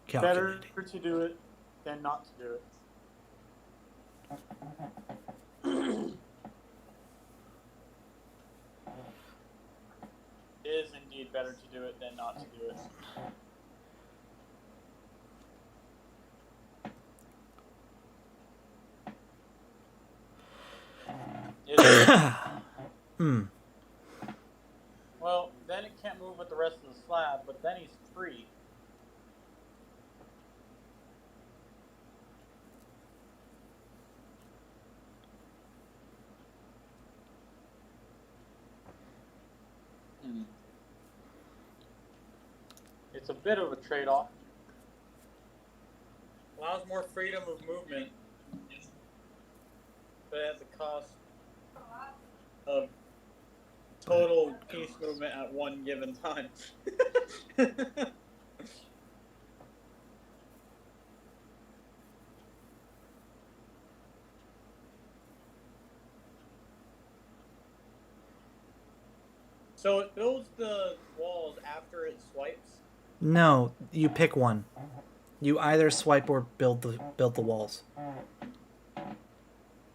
Calculating. better to do it than not to do it. It is indeed better to do it than not to do it. Well, then it can't move with the rest of the slab, but then he's free. It's a bit of a trade-off. Allows more freedom of movement, but at the cost of total piece movement at one given time. So it builds the walls after it swipes? No, you pick one. You either swipe or build the walls.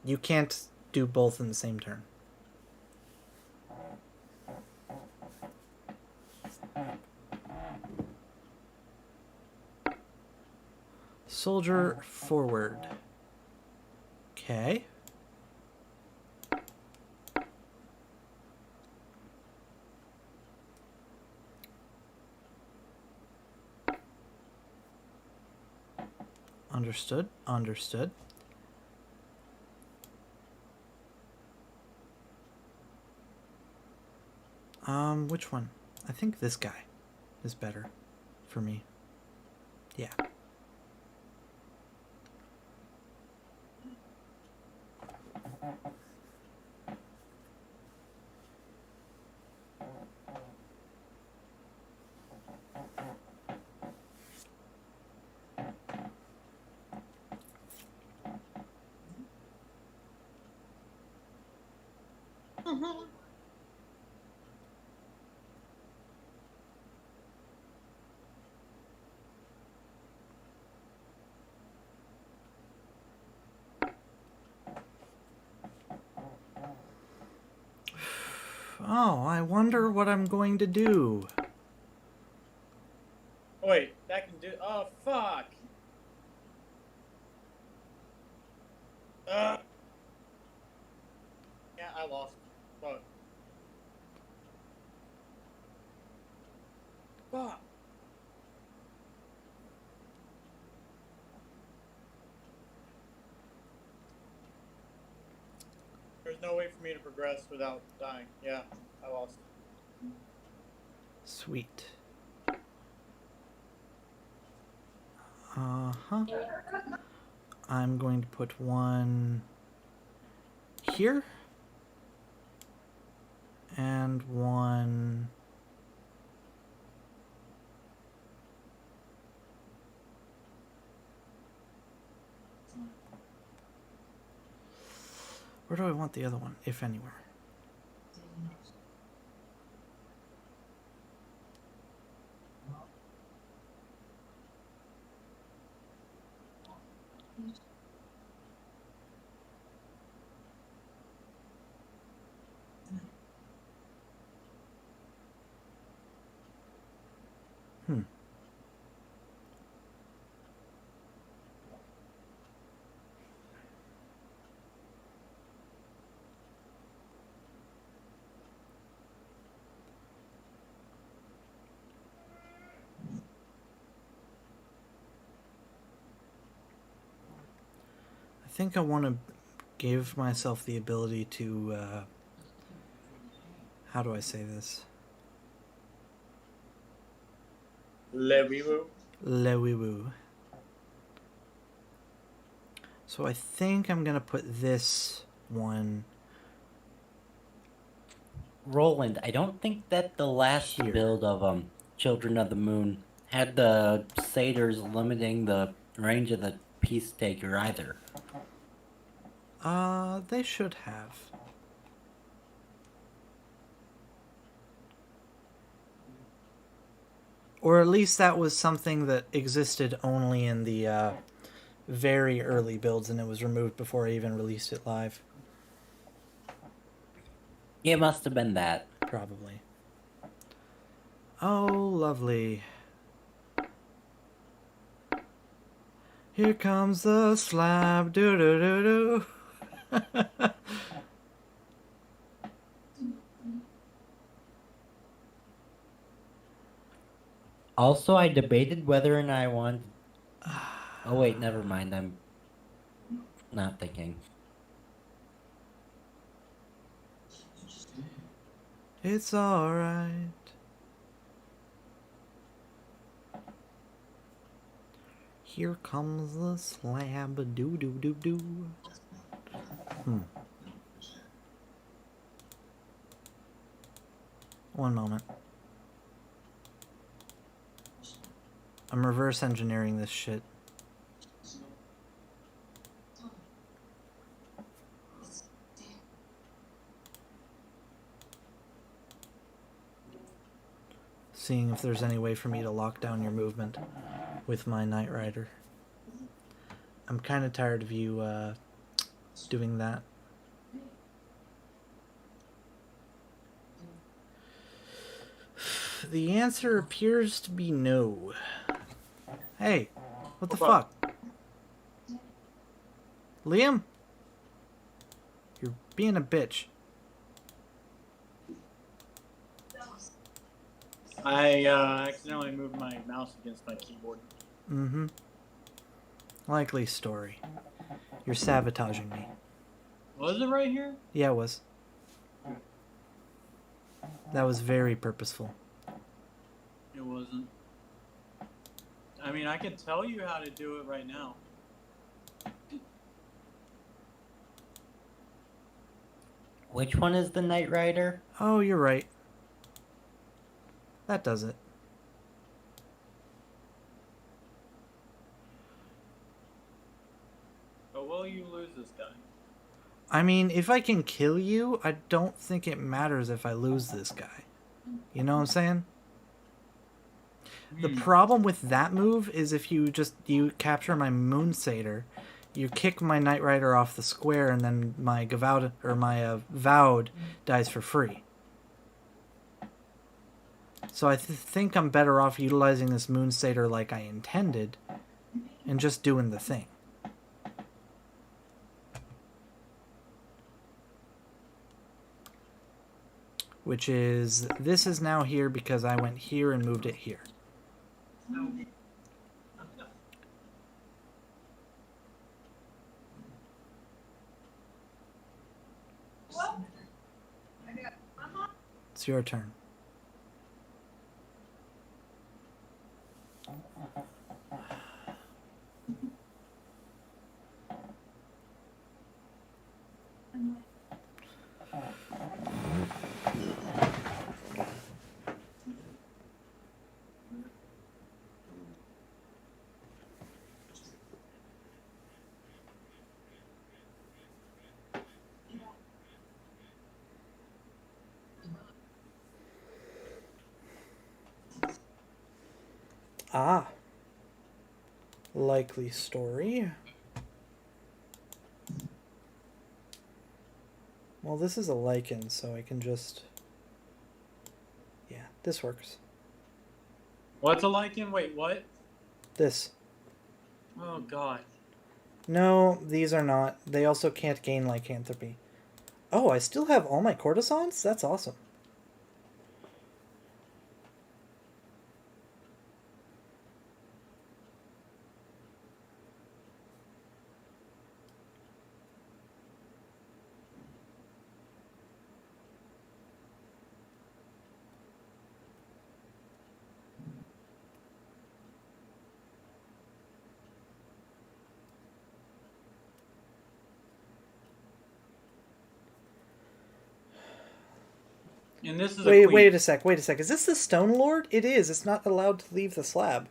You can't do both in the same turn. Soldier forward. Okay. Understood. Understood. Which one? I think this guy is better for me. Yeah. Oh, I wonder what I'm going to do. Wait, that can do. Oh, fuck! Yeah, I lost. Fuck. Fuck. There's no way for me to progress without dying. Yeah, I lost. Sweet. Uh-huh. I'm going to put one here. And one... Where do I want the other one, if anywhere? I think I want to give myself the ability to, how do I say this? Lewiwu. Lewiwu. So I think I'm going to put this one... Roland, I don't think that the last Here. build of Children of the Moon had the satyrs limiting the range of the Peace Taker either. They should have. Or at least that was something that existed only in the very early builds, and it was removed before I even released it live. It must have been that. Probably. Oh, lovely. Here comes the slab. Do do do do. Also, I debated whether or not I wanted... Oh wait, never mind. I'm not thinking. It's alright. Here comes the slab. Do do do do. One moment. I'm reverse engineering this shit. Seeing if there's any way for me to lock down your movement with my Knight Rider. I'm kind of tired of you doing that. The answer appears to be no. Hey, what the fuck? Liam? You're being a bitch. I accidentally moved my mouse against my keyboard. Mm-hmm. Likely story. You're sabotaging me. Was it right here? Yeah, it was. That was very purposeful. It wasn't. I mean, I can tell you how to do it right now. Which one is the Knight Rider? Oh, you're right. That does it. But will you lose this guy? I mean, if I can kill you, I don't think it matters if I lose this guy. You know what I'm saying? The problem with that move is if you capture my Moon Satyr, you kick my Knight Rider off the square, and then my Gavowed or my Vowed dies for free. So I think I'm better off utilizing this Moon Satyr like I intended, and just doing the thing. Which is, this is now here because I went here and moved it here. It's your turn. Ah. Likely story. Well, this is a lichen, so I can just... Yeah, this works. What's a lichen? Wait, what? This. Oh god. No, these are not. They also can't gain lycanthropy. Oh, I still have all my courtesans? That's awesome. And this is Wait, a queen. wait a sec. Is this the Stone Lord? It is. It's not allowed to leave the slab.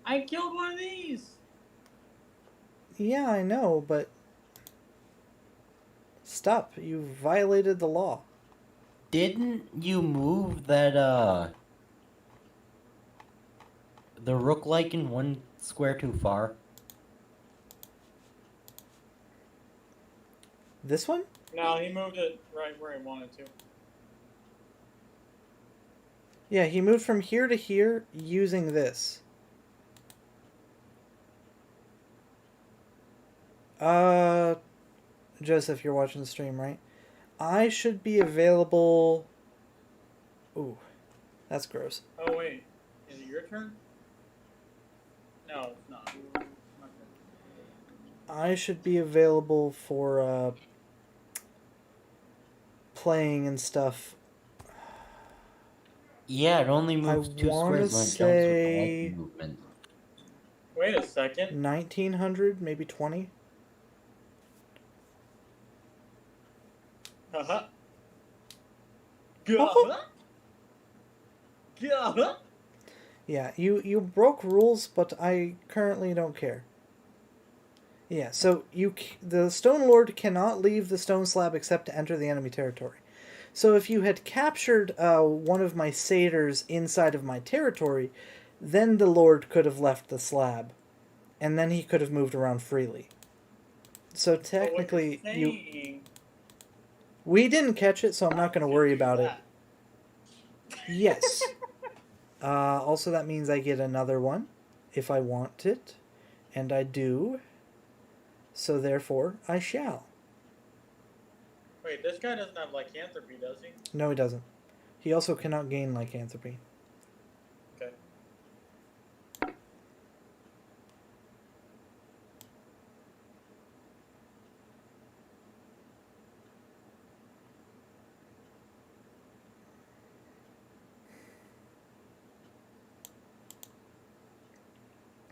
I killed one of these. Yeah, I know, but... Stop. You violated the law. Didn't you move that, the rook lichen 1 square too far? This one? No, he moved it right where he wanted to. Yeah, he moved from here to here using this. Joseph, you're watching the stream, right? I should be available... Ooh, that's gross. Oh wait, is it your turn? No, it's not. Okay. I should be available for, playing and stuff. Yeah, it only moves 2 wanna squares when it jumps with say- the lichen movement. Wait a second. 1900, maybe 20? Uh-huh. Uh-huh. Uh-huh. Yeah, you broke rules, but I currently don't care. Yeah, so the Stone Lord cannot leave the stone slab except to enter the enemy territory. So if you had captured one of my satyrs inside of my territory, then the Lord could have left the slab, and then he could have moved around freely. So technically, we didn't catch it, so I'm not going to worry about it. Yes. Also, that means I get another one if I want it, and I do. So therefore, I shall. Wait, this guy doesn't have lycanthropy, does he? No, he doesn't. He also cannot gain lycanthropy. Okay.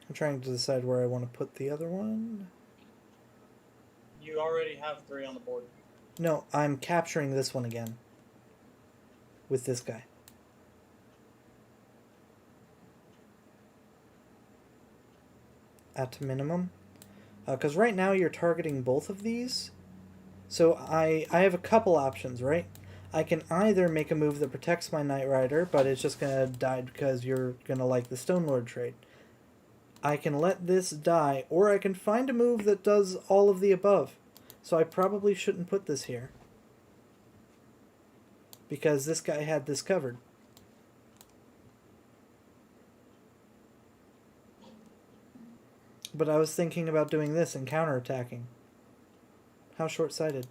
I'm trying to decide where I want to put the other one. You already have 3 on the board. No, I'm capturing this one again. With this guy. At minimum. Because right now you're targeting both of these. So I have a couple options, right? I can either make a move that protects my Knight Rider, but it's just going to die because you're going to like the Stone Lord trait. I can let this die, or I can find a move that does all of the above. So I probably shouldn't put this here. Because this guy had this covered. But I was thinking about doing this and counterattacking. How short-sighted.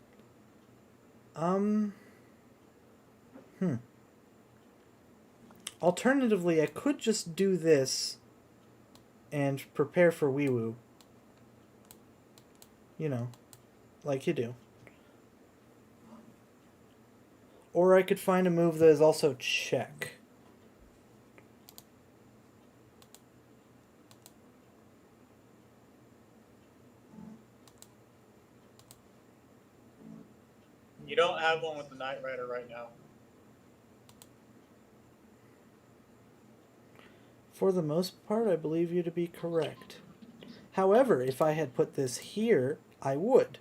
Alternatively, I could just do this and prepare for Wee-Woo. You know, like you do. Or I could find a move that is also check. You don't have one with the Knight Rider right now. For the most part, I believe you to be correct. However, if I had put this here, I would.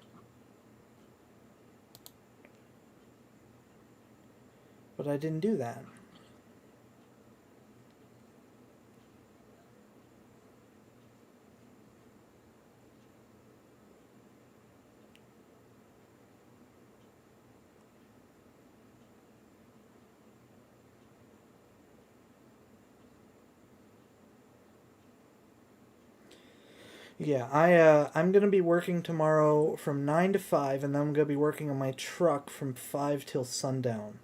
But I didn't do that. Yeah, I'm gonna be working tomorrow from 9 to 5, and then I'm gonna be working on my truck from 5 till sundown.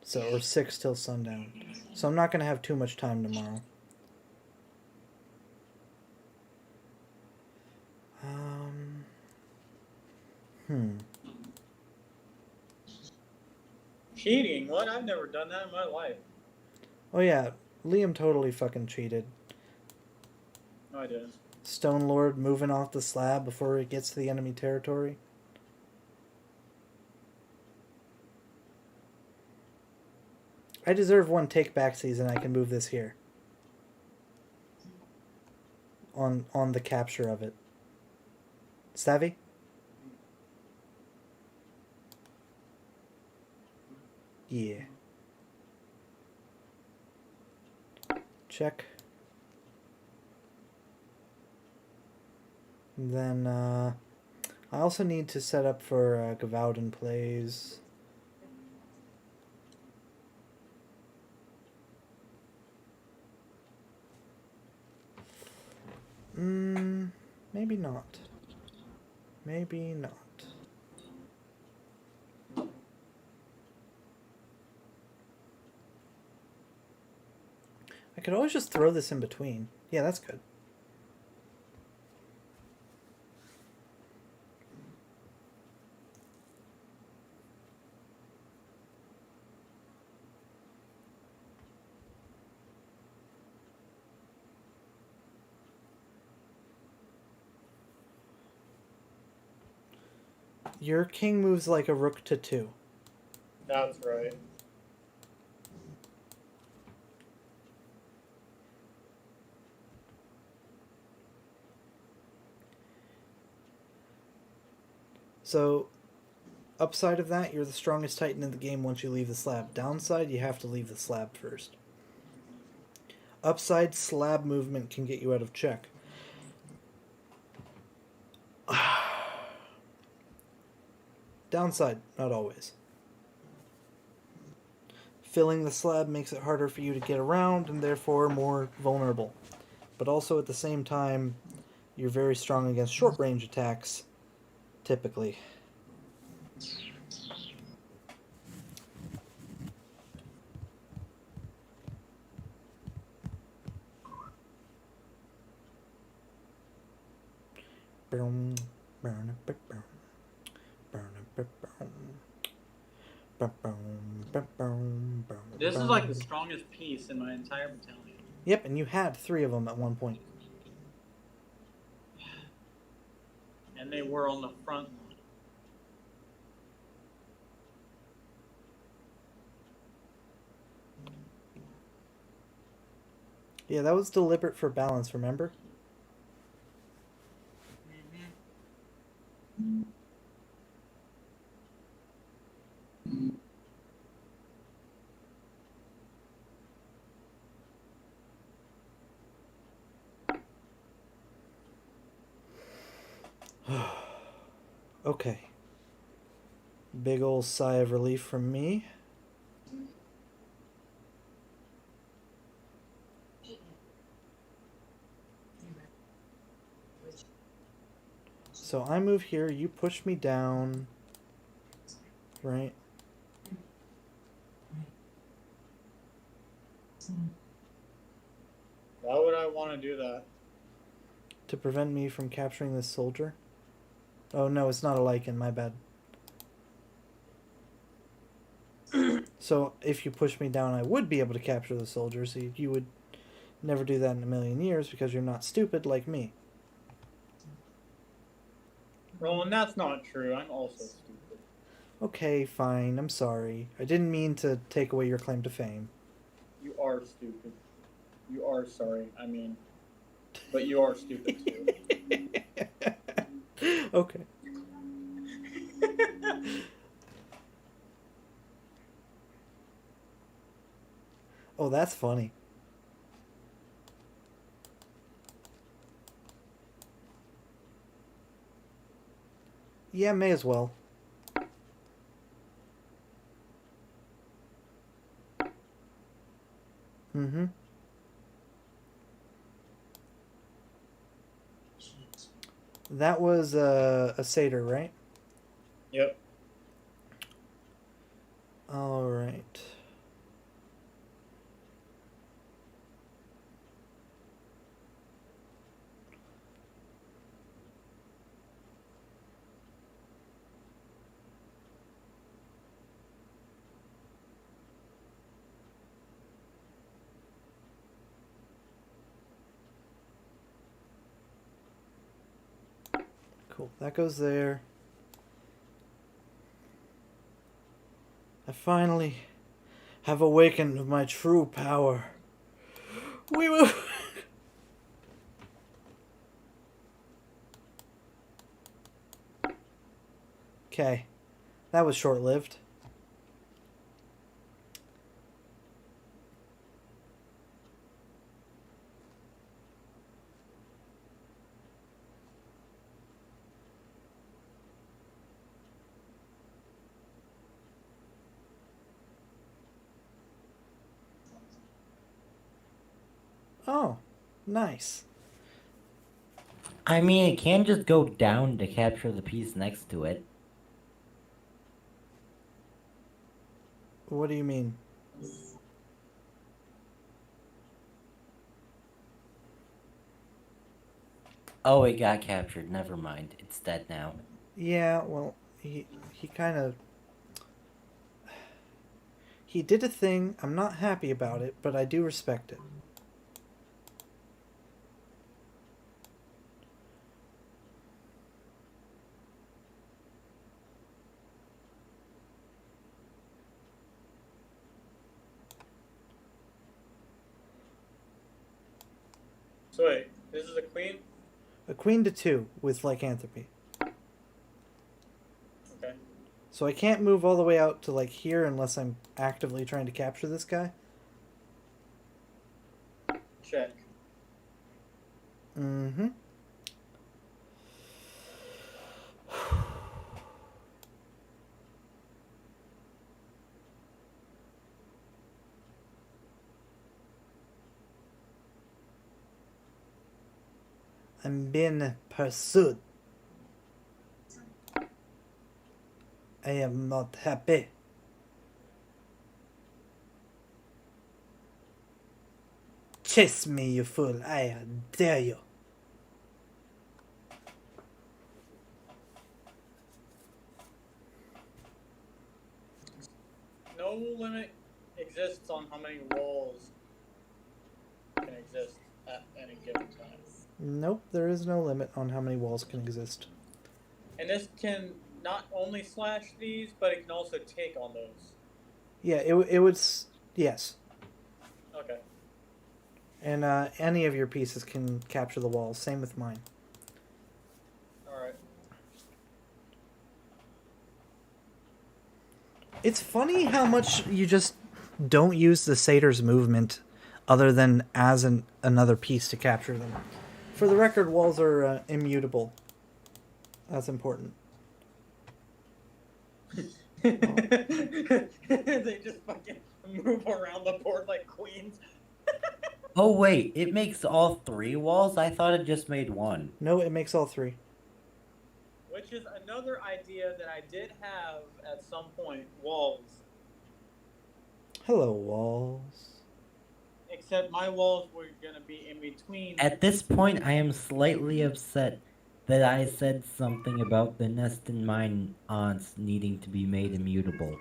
So or 6 till sundown. So I'm not gonna have too much time tomorrow. Um. Hmm. Cheating? What? I've never done that in my life. Oh yeah, Liam totally fucking cheated. No, I didn't. Stone Lord moving off the slab before it gets to the enemy territory. I deserve one take back season. I can move this here. On the capture of it. Savvy? Yeah. Check. And then I also need to set up for Gavaldon plays. Maybe not. Maybe not. I could always just throw this in between. Yeah, that's good. Your king moves like a rook to 2. That's right. So, upside of that, you're the strongest titan in the game once you leave the slab. Downside, you have to leave the slab first. Upside, slab movement can get you out of check. Downside, not always. Filling the slab makes it harder for you to get around and therefore more vulnerable. But also at the same time, you're very strong against short range attacks, typically. This is like the strongest piece in my entire battalion. Yep, and you had 3 of them at one point. And they were on the front line. Yeah, that was deliberate for balance, remember? Okay. Big ol' sigh of relief from me. So I move here, you push me down. Right? Why would I want to do that? To prevent me from capturing this soldier. Oh no, it's not a Lycan, my bad. So if you push me down, I would be able to capture the soldier, so you would never do that in a million years because you're not stupid like me. Roland, that's not true. I'm also stupid. Okay, fine, I'm sorry. I didn't mean to take away your claim to fame. You are stupid. You are sorry. I mean, but you are stupid too. Okay. Oh, that's funny. Yeah, may as well. Mm-hmm. That was a satyr, right? Yep. All right. Cool. That goes there. I finally have awakened to my true power. We will. Okay. That was short lived. Oh, nice. I mean, it can just go down to capture the piece next to it. What do you mean? Oh, it got captured. Never mind. It's dead now. Yeah, well, he kind of he did a thing. I'm not happy about it, but I do respect it. So wait, this is a queen? A queen to 2 with lycanthropy. Okay. So I can't move all the way out to like here unless I'm actively trying to capture this guy. Check. Mm-hmm. I'm being pursued. I am not happy. Chase me, you fool. I dare you. No limit exists on how many walls can exist at any given time. Nope, there is no limit on how many walls can exist. And this can not only slash these, but it can also take on those. Yeah, it would. Yes. Okay. And any of your pieces can capture the walls. Same with mine. Alright. It's funny how much you just don't use the satyr's movement other than as another piece to capture them. For the record, walls are immutable. That's important. They just fucking move around the board like queens. Oh, wait. It makes all 3 walls? I thought it just made 1. No, it makes all 3. Which is another idea that I did have at some point. Walls. Hello, walls. Except my walls were gonna be in between. At this point, I am slightly upset that I said something about the nest and mine aunts needing to be made immutable.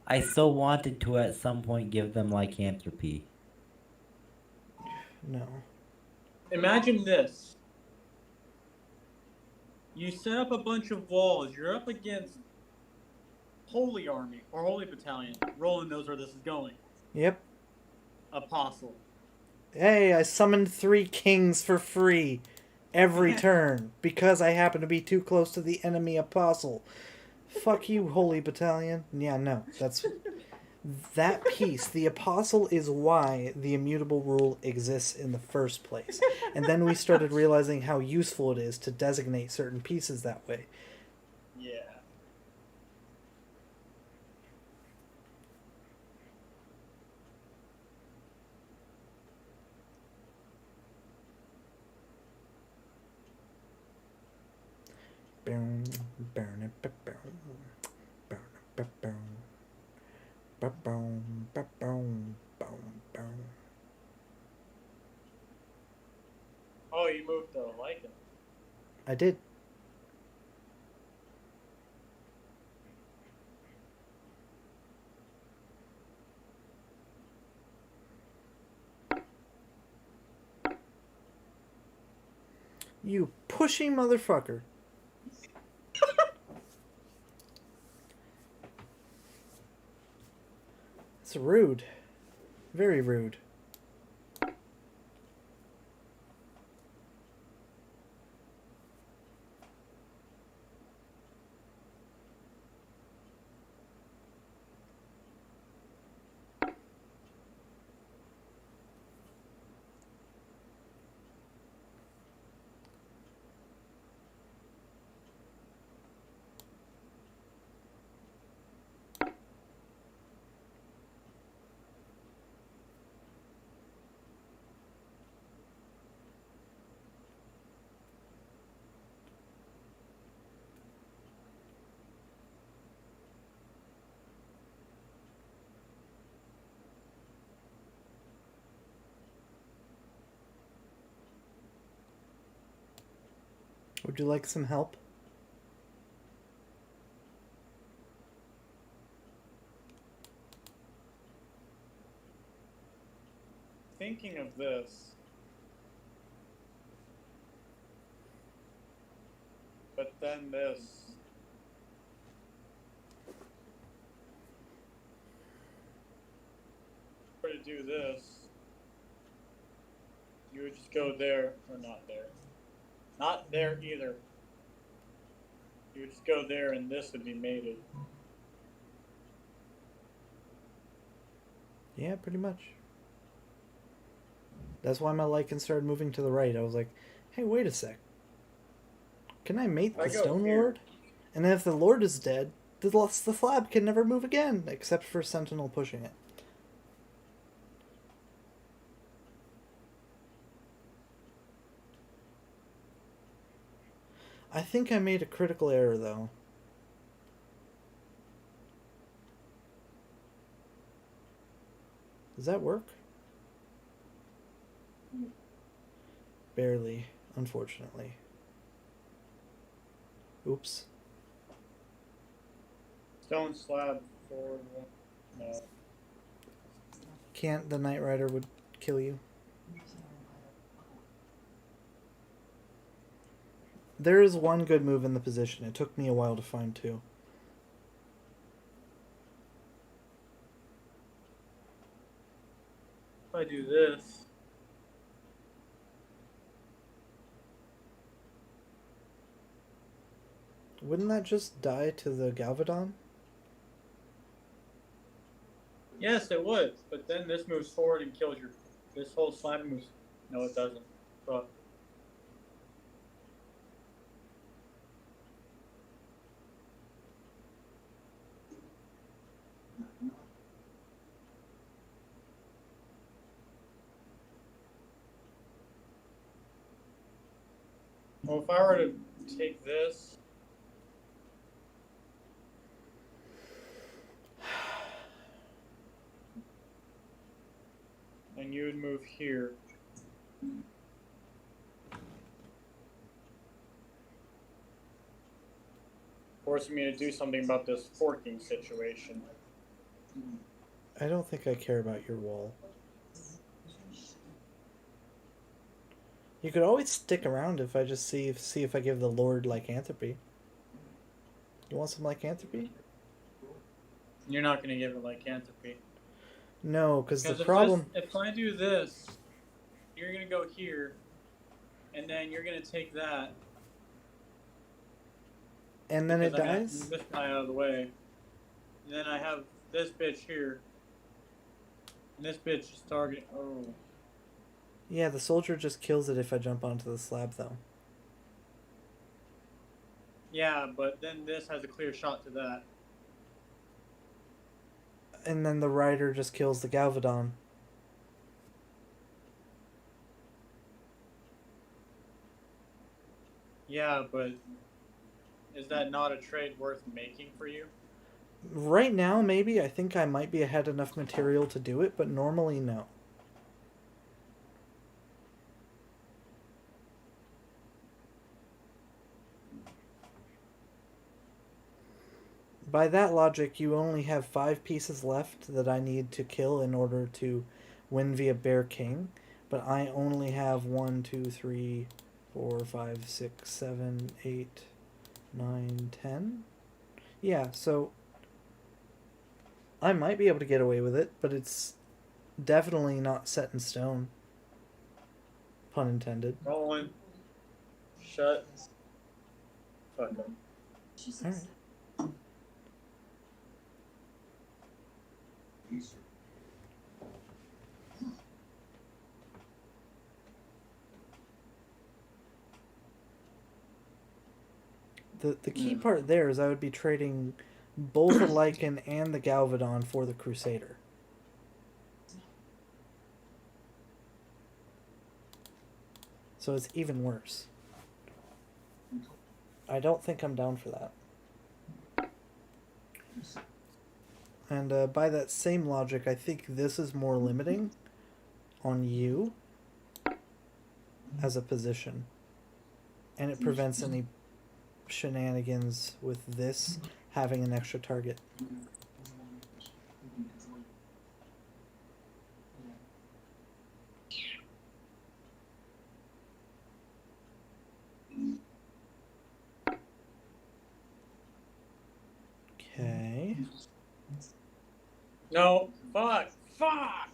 I so wanted to at some point give them lycanthropy. No. Imagine this. You set up a bunch of walls. You're up against Holy Army or Holy Battalion. Roland knows where this is going. Yep. Apostle. Hey, I summoned 3 kings for free every turn because I happen to be too close to the enemy apostle. Fuck you, Holy Battalion. Yeah, no, that's that piece. The apostle is why the immutable rule exists in the first place. And then we started realizing how useful it is to designate certain pieces that way. Yeah. Boom, boom, boom. Oh, you moved the Lycan. I did. You pushy motherfucker. It's rude. Very rude. Would you like some help? Thinking of this, but then this. If to do this, you would just go there, or not there. Not there either. You would just go there and this would be mated. Yeah, pretty much. That's why my Lycan started moving to the right. I was like, hey, wait a sec. Can I mate I the go Stone here. Lord? And if the Lord is dead, the slab can never move again, except for Sentinel pushing it. I think I made a critical error, though. Does that work? Barely, unfortunately. Oops. Stone slab forward one. No. Can't. The Knight Rider would kill you. There is one good move in the position. It took me a while to find two. If I do this, Wouldn't that just die to the Galvadon? yes, it would. But then this moves forward and kills your. This whole slab moves. No, it doesn't. But well, if I were to take this, and you would move here. Forcing me to do something about this forking situation. I don't think I care about your wall. You could always stick around if I just see if I give the Lord lycanthropy. You want some lycanthropy? You're not going to give it lycanthropy. No, because the Because problem. if I do this, you're going to go here, and then you're going to take that. And then it because I have dies? this guy out of the way. And then I have this bitch here. And this bitch is targeting. Oh. Yeah, the soldier just kills it if I jump onto the slab, though. Yeah, but then this has a clear shot to that. And then the rider just kills the Galvadon. Yeah, but is that not a trade worth making for you? Right now, maybe. I think I might be ahead enough material to do it, but normally, no. By that logic, you only have 5 pieces left that I need to kill in order to win via Bear King. But I only have 1, 2, 3, 4, 5, 6, 7, 8, 9, 10. Yeah, so I might be able to get away with it, but it's definitely not set in stone. Pun intended. Rolling. Shut. Fuck up. Alright. The key part there is I would be trading both the Lycan and the Galvadon for the Crusader. So it's even worse. I don't think I'm down for that. And by that same logic, I think this is more limiting on you as a position. And it prevents any shenanigans with this having an extra target. Okay. No. Fuck. Fuck.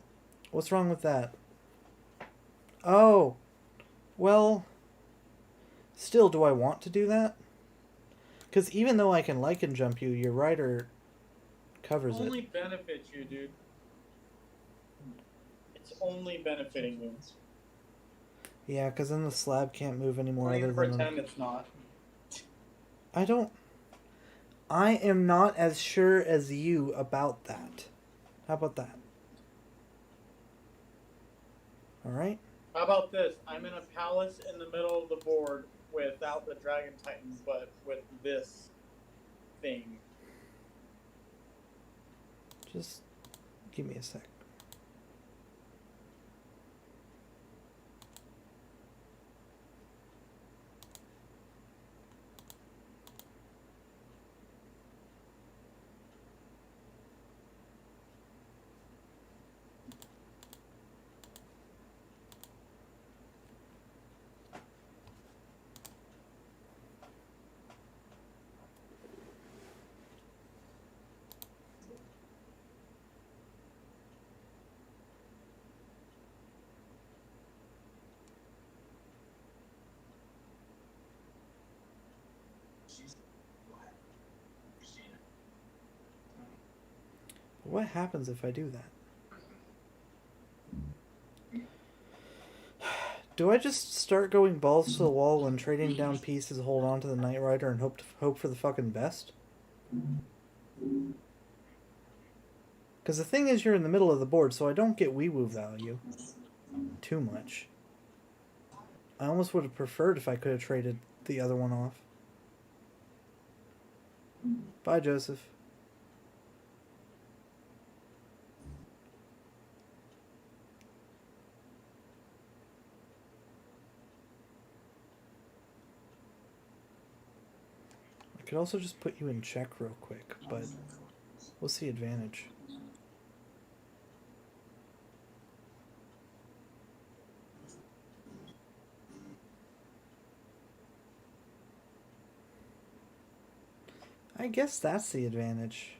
What's wrong with that? Oh. Well, still, do I want to do that? Because even though I can Lycan jump you, your rider covers Only it. benefits you, dude. It's only benefiting you. Yeah, because then the slab can't move anymore Don't other even than... pretend it's not. I don't... I am not as sure as you about that. How about that? Alright? How about this? I'm in a palace in the middle of the board without the Dragon Titan, but with this thing. Just give me a sec. What happens if I do that? Do I just start going balls to the wall and trading down pieces, hold on to the Knight Rider, and hope for the fucking best? Because the thing is, you're in the middle of the board, so I don't get Weewoo value too much. I almost would have preferred if I could have traded the other one off. Bye, Joseph. I could also just put you in check real quick, but what's the advantage? I guess that's the advantage.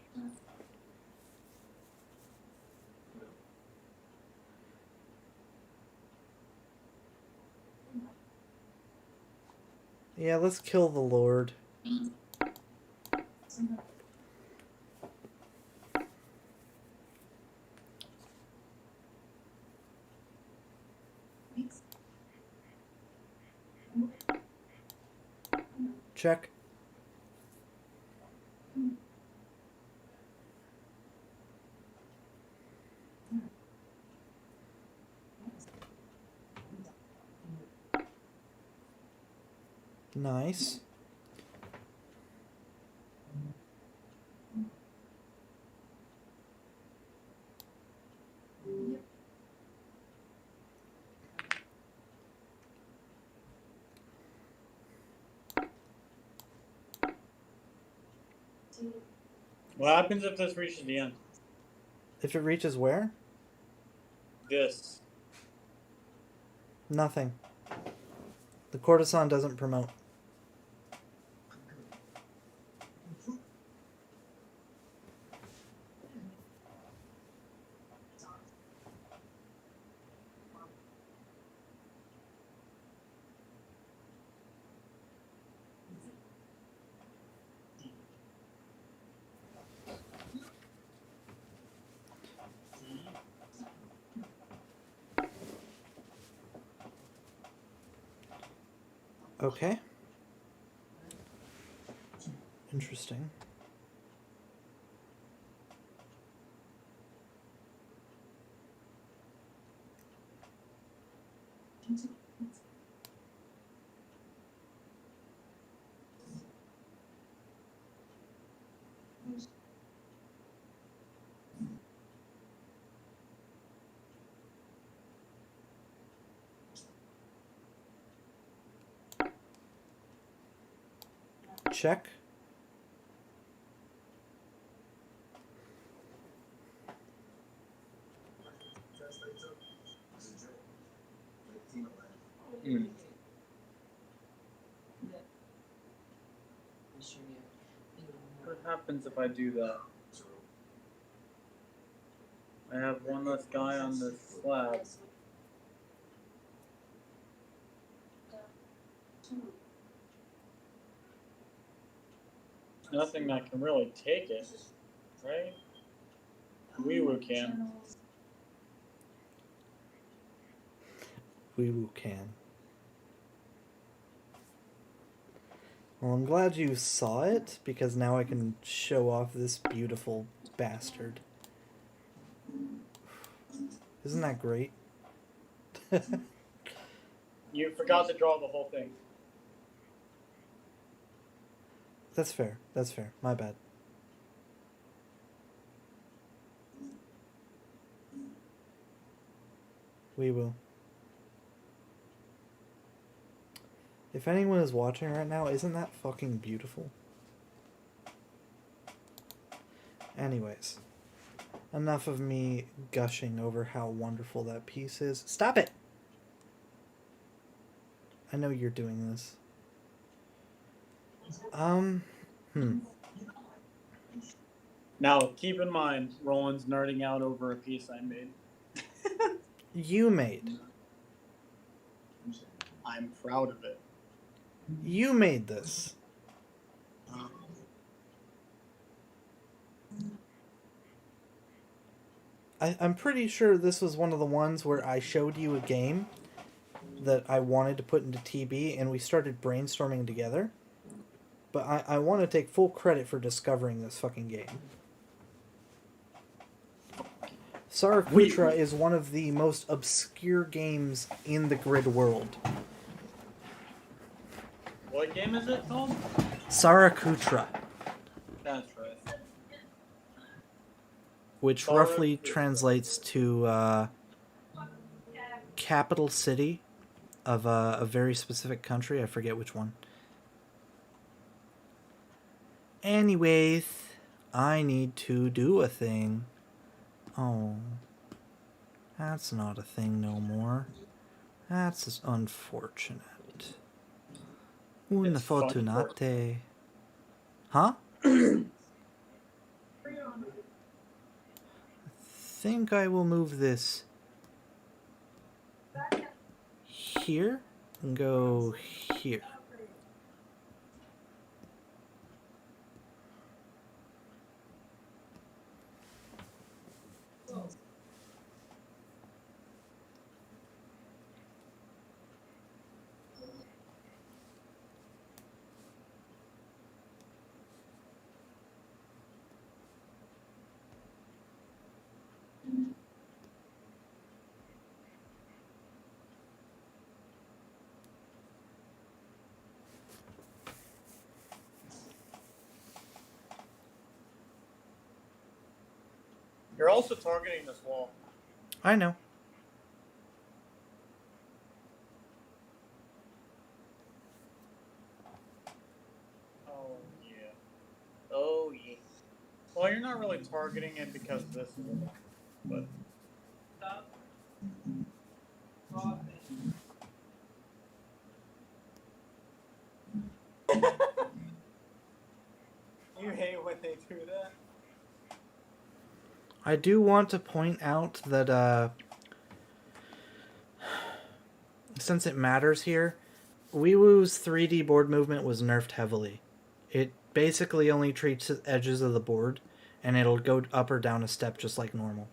Yeah, let's kill the Lord. Check. Nice. What happens if this reaches the end? If it reaches where? This. Nothing. The courtesan doesn't promote. Okay. Interesting. Check. Mm. What happens if I do that? I have one less guy on this slab. Nothing that can really take it, right? Weewoo can. Weewoo can. Well, I'm glad you saw it, because now I can show off this beautiful bastard. Isn't that great? You forgot to draw the whole thing. That's fair. That's fair. My bad. Weewoo. If anyone is watching right now, isn't that fucking beautiful? Anyways. Enough of me gushing over how wonderful that piece is. Stop it! I know you're doing this. Now, keep in mind, Roland's nerding out over a piece I made. You made. I'm proud of it. You made this. I'm pretty sure this was one of the ones where I showed you a game that I wanted to put into TB, and we started brainstorming together. But I want to take full credit for discovering this fucking game. Sarakutra is one of the most obscure games in the grid world. What game is it called? Sarakutra, That's right. which roughly translates to capital city of a very specific country. I forget which one. Anyways, I need to do a thing. Oh, that's not a thing no more. That's just unfortunate. Una It's fun fortunate. Huh? I think I will move this here and go here. You're also targeting this wall. I know. Oh, yeah. Oh, yeah. Well, you're not really targeting it because of this one, but you hate when they do that. I do want to point out that since it matters here, WeWoo's 3D board movement was nerfed heavily. It basically only treats the edges of the board, and it'll go up or down a step just like normal.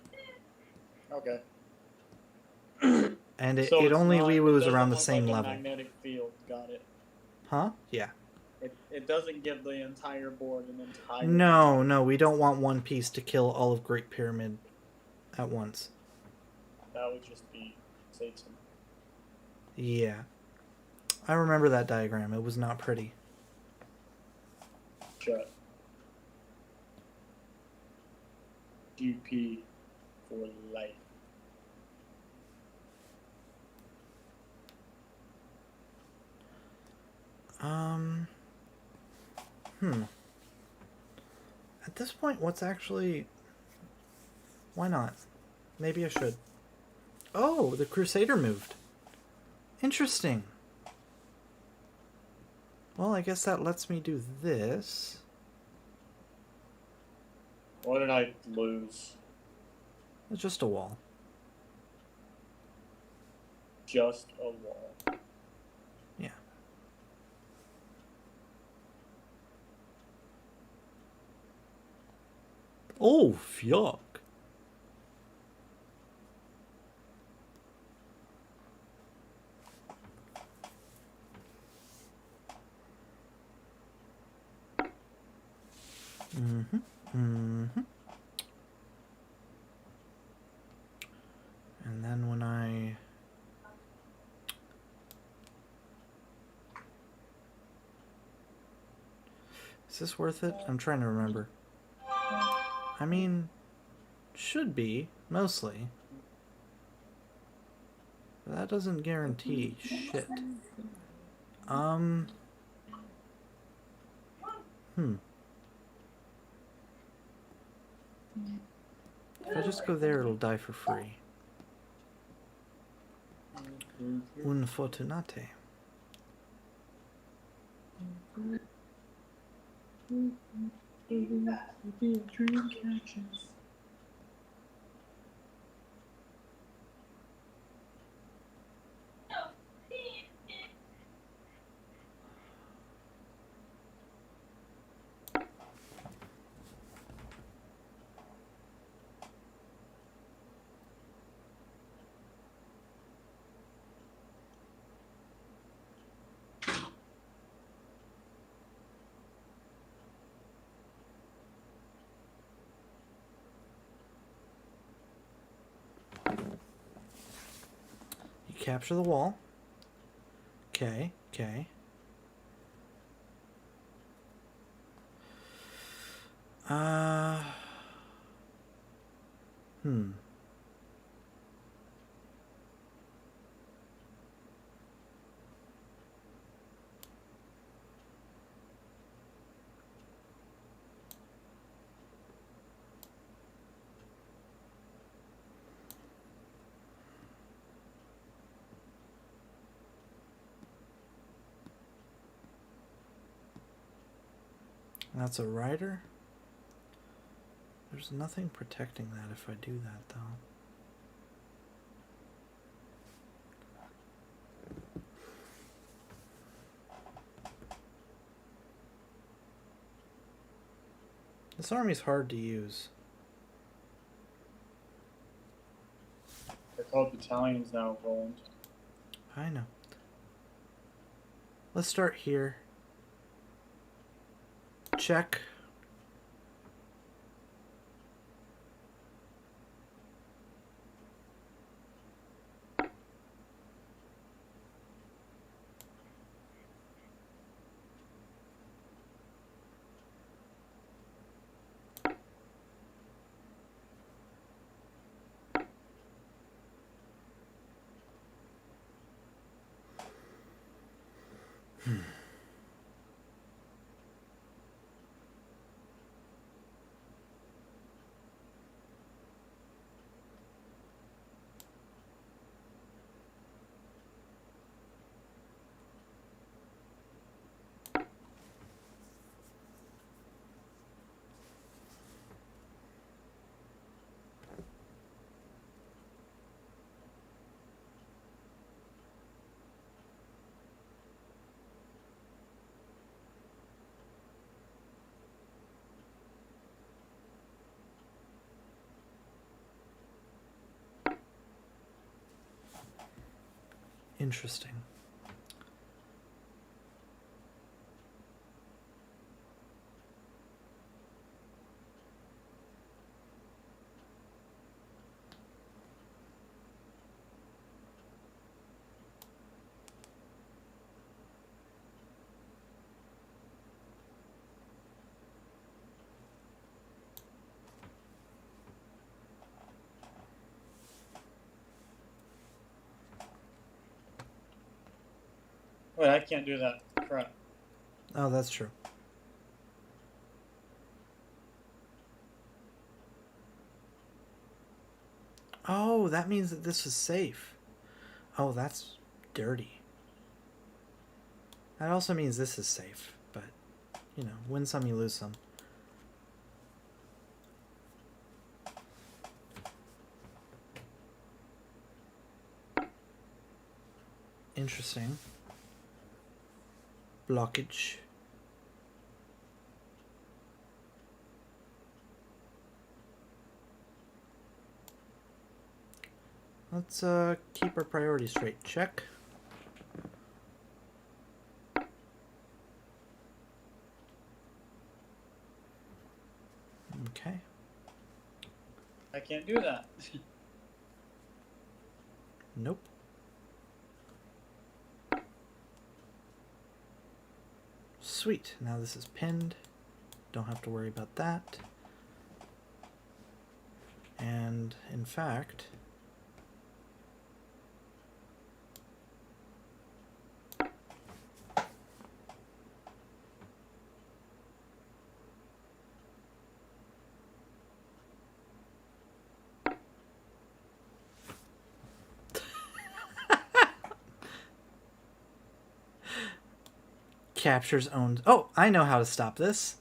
Okay. And it So it's only not- it WeWoo's doesn't around the look same like a level. Magnetic field. Got it. Huh? Yeah. It doesn't give the entire board an entire. No, we don't want one piece to kill all of Great Pyramid at once. That would just be Satan. Yeah. I remember that diagram. It was not pretty. Shut. GP for life. At this point, what's actually... Why not? Maybe I should. Oh, the Crusader moved. Interesting. Well, I guess that lets me do this. What did I lose? It's just a wall. Just a wall. Yeah. Oh, yuck. And then when I... Is this worth it? I'm trying to remember. I mean, should be, mostly. But that doesn't guarantee shit. If I just go there, it'll die for free. Unfortunate. You capture the wall. Okay. That's a rider. There's nothing protecting that if I do that, though. This army's hard to use. They're called battalions now, Roland. I know. Let's start here. Check. Interesting. Wait, I can't do that. Crap. Oh, that's true. Oh, that means that this is safe. Oh, that's dirty. That also means this is safe, but, you know, win some, you lose some. Interesting. Blockage. Let's keep our priorities straight. Check. Okay. I can't do that. Nope. Sweet. Now this is pinned. Don't have to worry about that. And in fact, captures owned. Oh, I know how to stop this.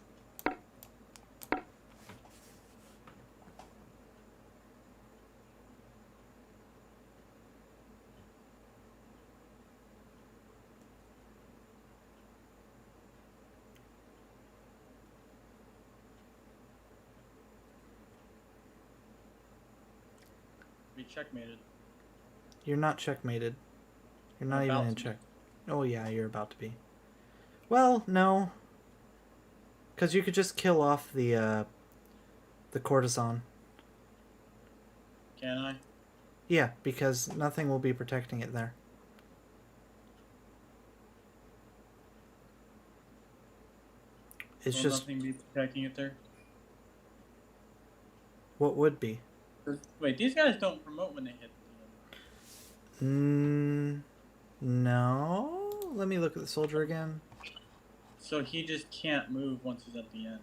Be checkmated. You're not checkmated. You're not I'm even about in to be. check. Oh yeah, you're about to be. Well, no. Because you could just kill off the courtesan. Can I? Yeah, because nothing will be protecting it there. It's Will just nothing be protecting it there? what would be. Wait, these guys don't promote when they hit the end. No. Let me look at the soldier again. So he just can't move once he's at the end.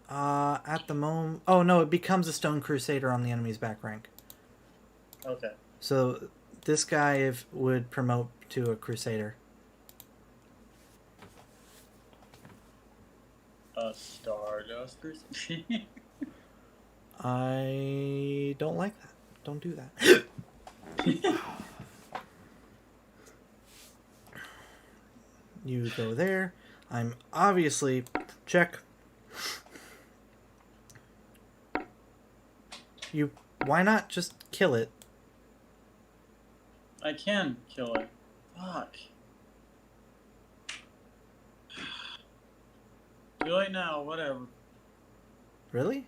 At the moment. Oh no, it becomes a Stone Crusader on the enemy's back rank. Okay. So this guy would promote to a Crusader. A Stardust Crusader. I don't like that. Don't do that. You go there. I'm obviously check. You why not just kill it? I can kill it. Fuck. Too late now, whatever. Really?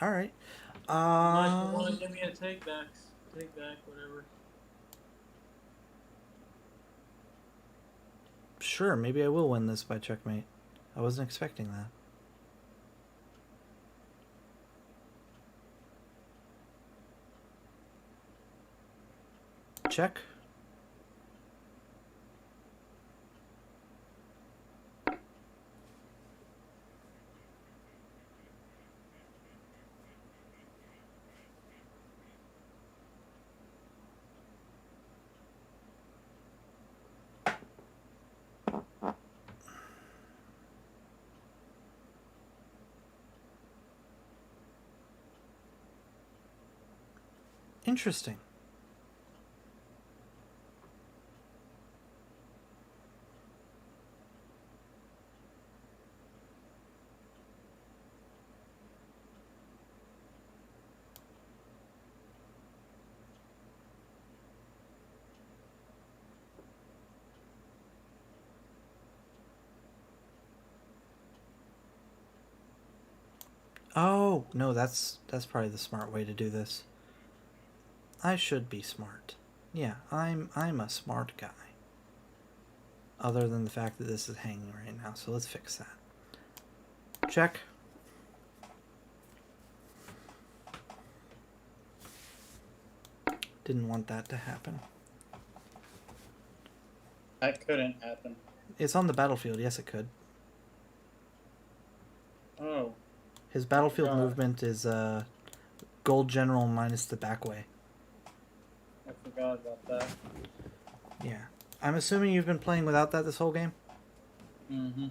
All right. Unless you want to give me a take back, whatever. Sure, maybe I will win this by checkmate. I wasn't expecting that. Check. Interesting. Oh, no, that's probably the smart way to do this. I should be smart. Yeah, I'm a smart guy. Other than the fact that this is hanging right now, so let's fix that. Check. Didn't want that to happen. That couldn't happen. It's on the battlefield. Yes, it could. Oh. His battlefield God. movement is gold general minus the back way. I forgot about that. Yeah. I'm assuming you've been playing without that this whole game? Mm-hmm.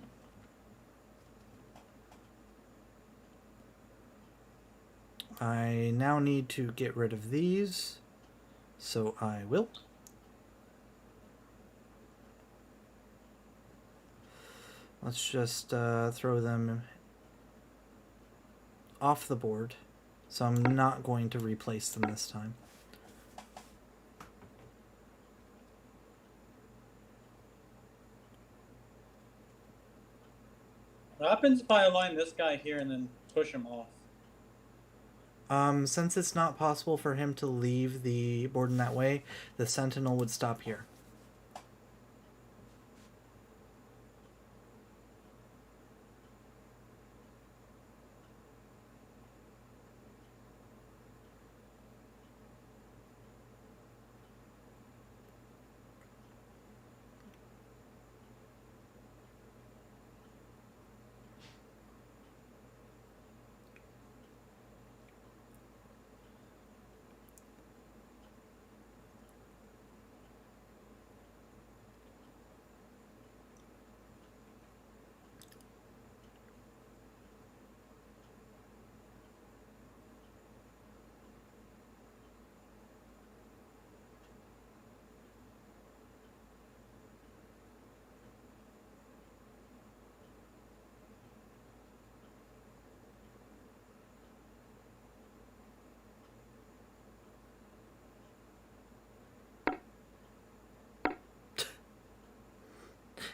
I now need to get rid of these. So I will. Let's just throw them off the board. So I'm not going to replace them this time. What happens if I align this guy here and then push him off? Since it's not possible for him to leave the board in that way, the sentinel would stop here.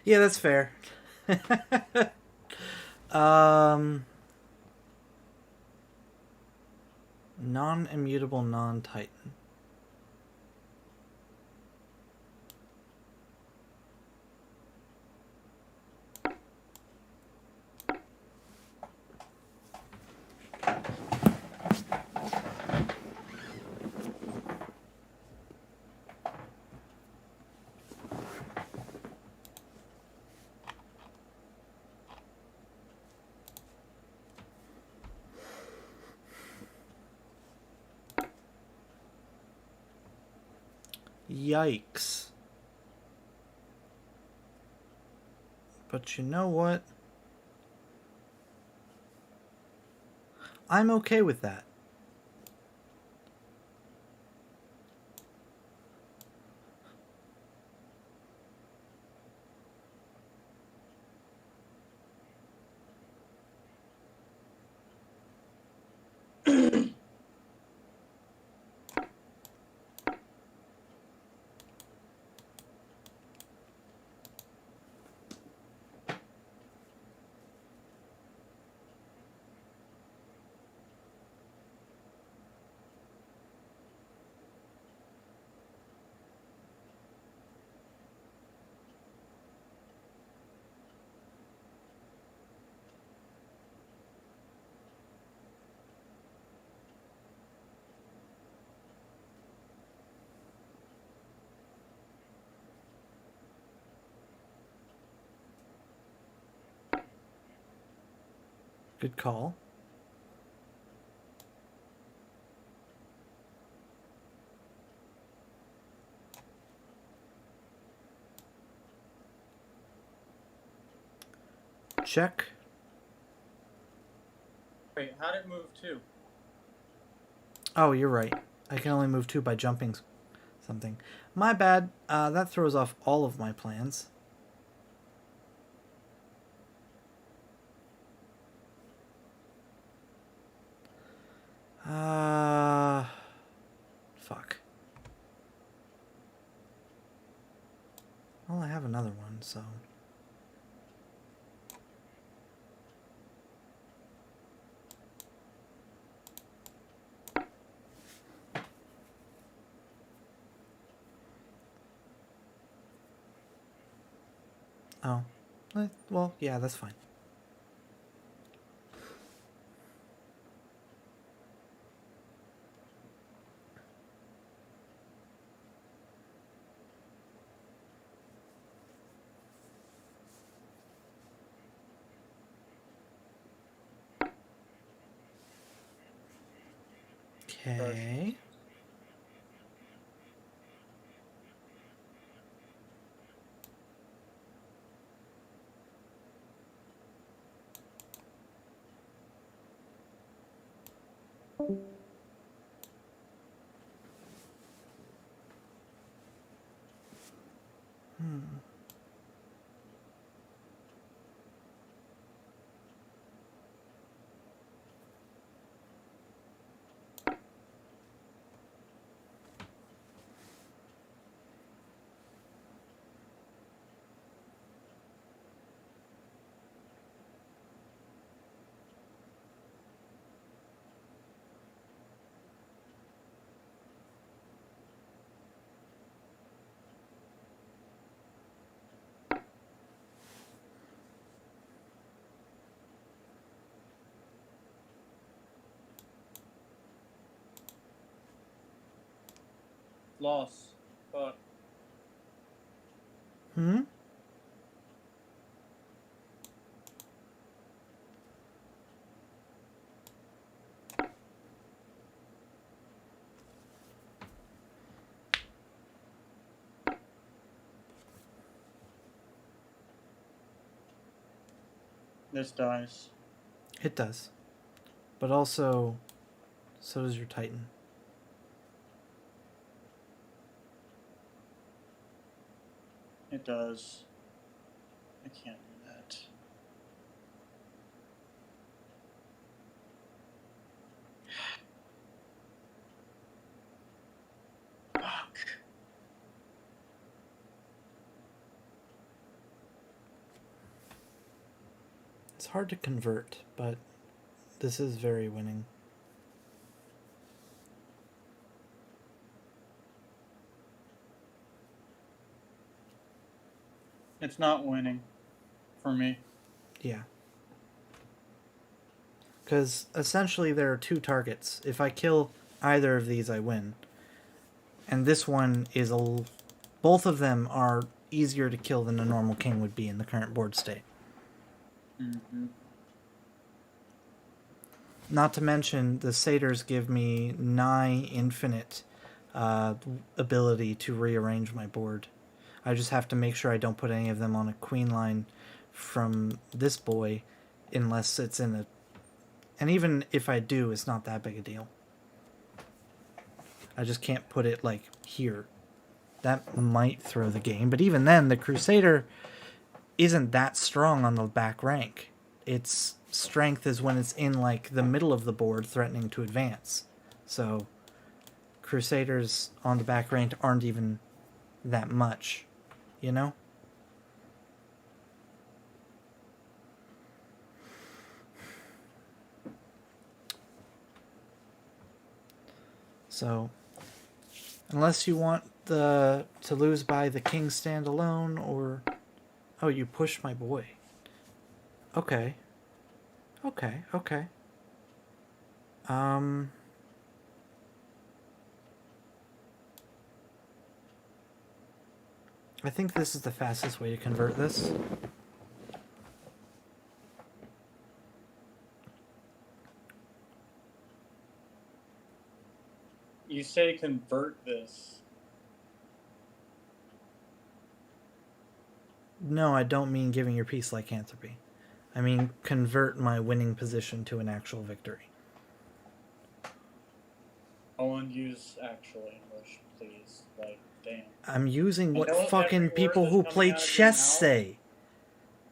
Yeah, that's fair. Non-immutable non-titan. Yikes. But you know what? I'm okay with that. Good call. Check. Wait, how did it move two? Oh, you're right. I can only move 2 by jumping something. My bad. That throws off all of my plans. Fuck. Well, I have another one, so... Oh. Well, yeah, that's fine. Okay. Loss. Fuck. Hmm? This dies. It does. But also, so does your Titan. It does. I can't do that. Fuck. It's hard to convert, but this is very winning. It's not winning for me. Yeah. Because essentially there are two targets. If I kill either of these, I win. And this one is both of them are easier to kill than a normal king would be in the current board state. Mm-hmm. Not to mention, the satyrs give me nigh infinite ability to rearrange my board. I just have to make sure I don't put any of them on a queen line from this boy unless it's in a... And even if I do, it's not that big a deal. I just can't put it, like, here. That might throw the game, but even then, the Crusader isn't that strong on the back rank. Its strength is when it's in, like, the middle of the board threatening to advance. So, Crusaders on the back rank aren't even that much, you know? So, unless you want to lose by the king stand alone, or... Oh, you pushed my boy. Okay. Okay. I think this is the fastest way to convert this. You say convert this. No, I don't mean giving your piece lycanthropy. I mean convert my winning position to an actual victory. Owen, use actual English, please. Like, damn. I'm using I what know every fucking word people that's who coming play out of your chess mouth. say.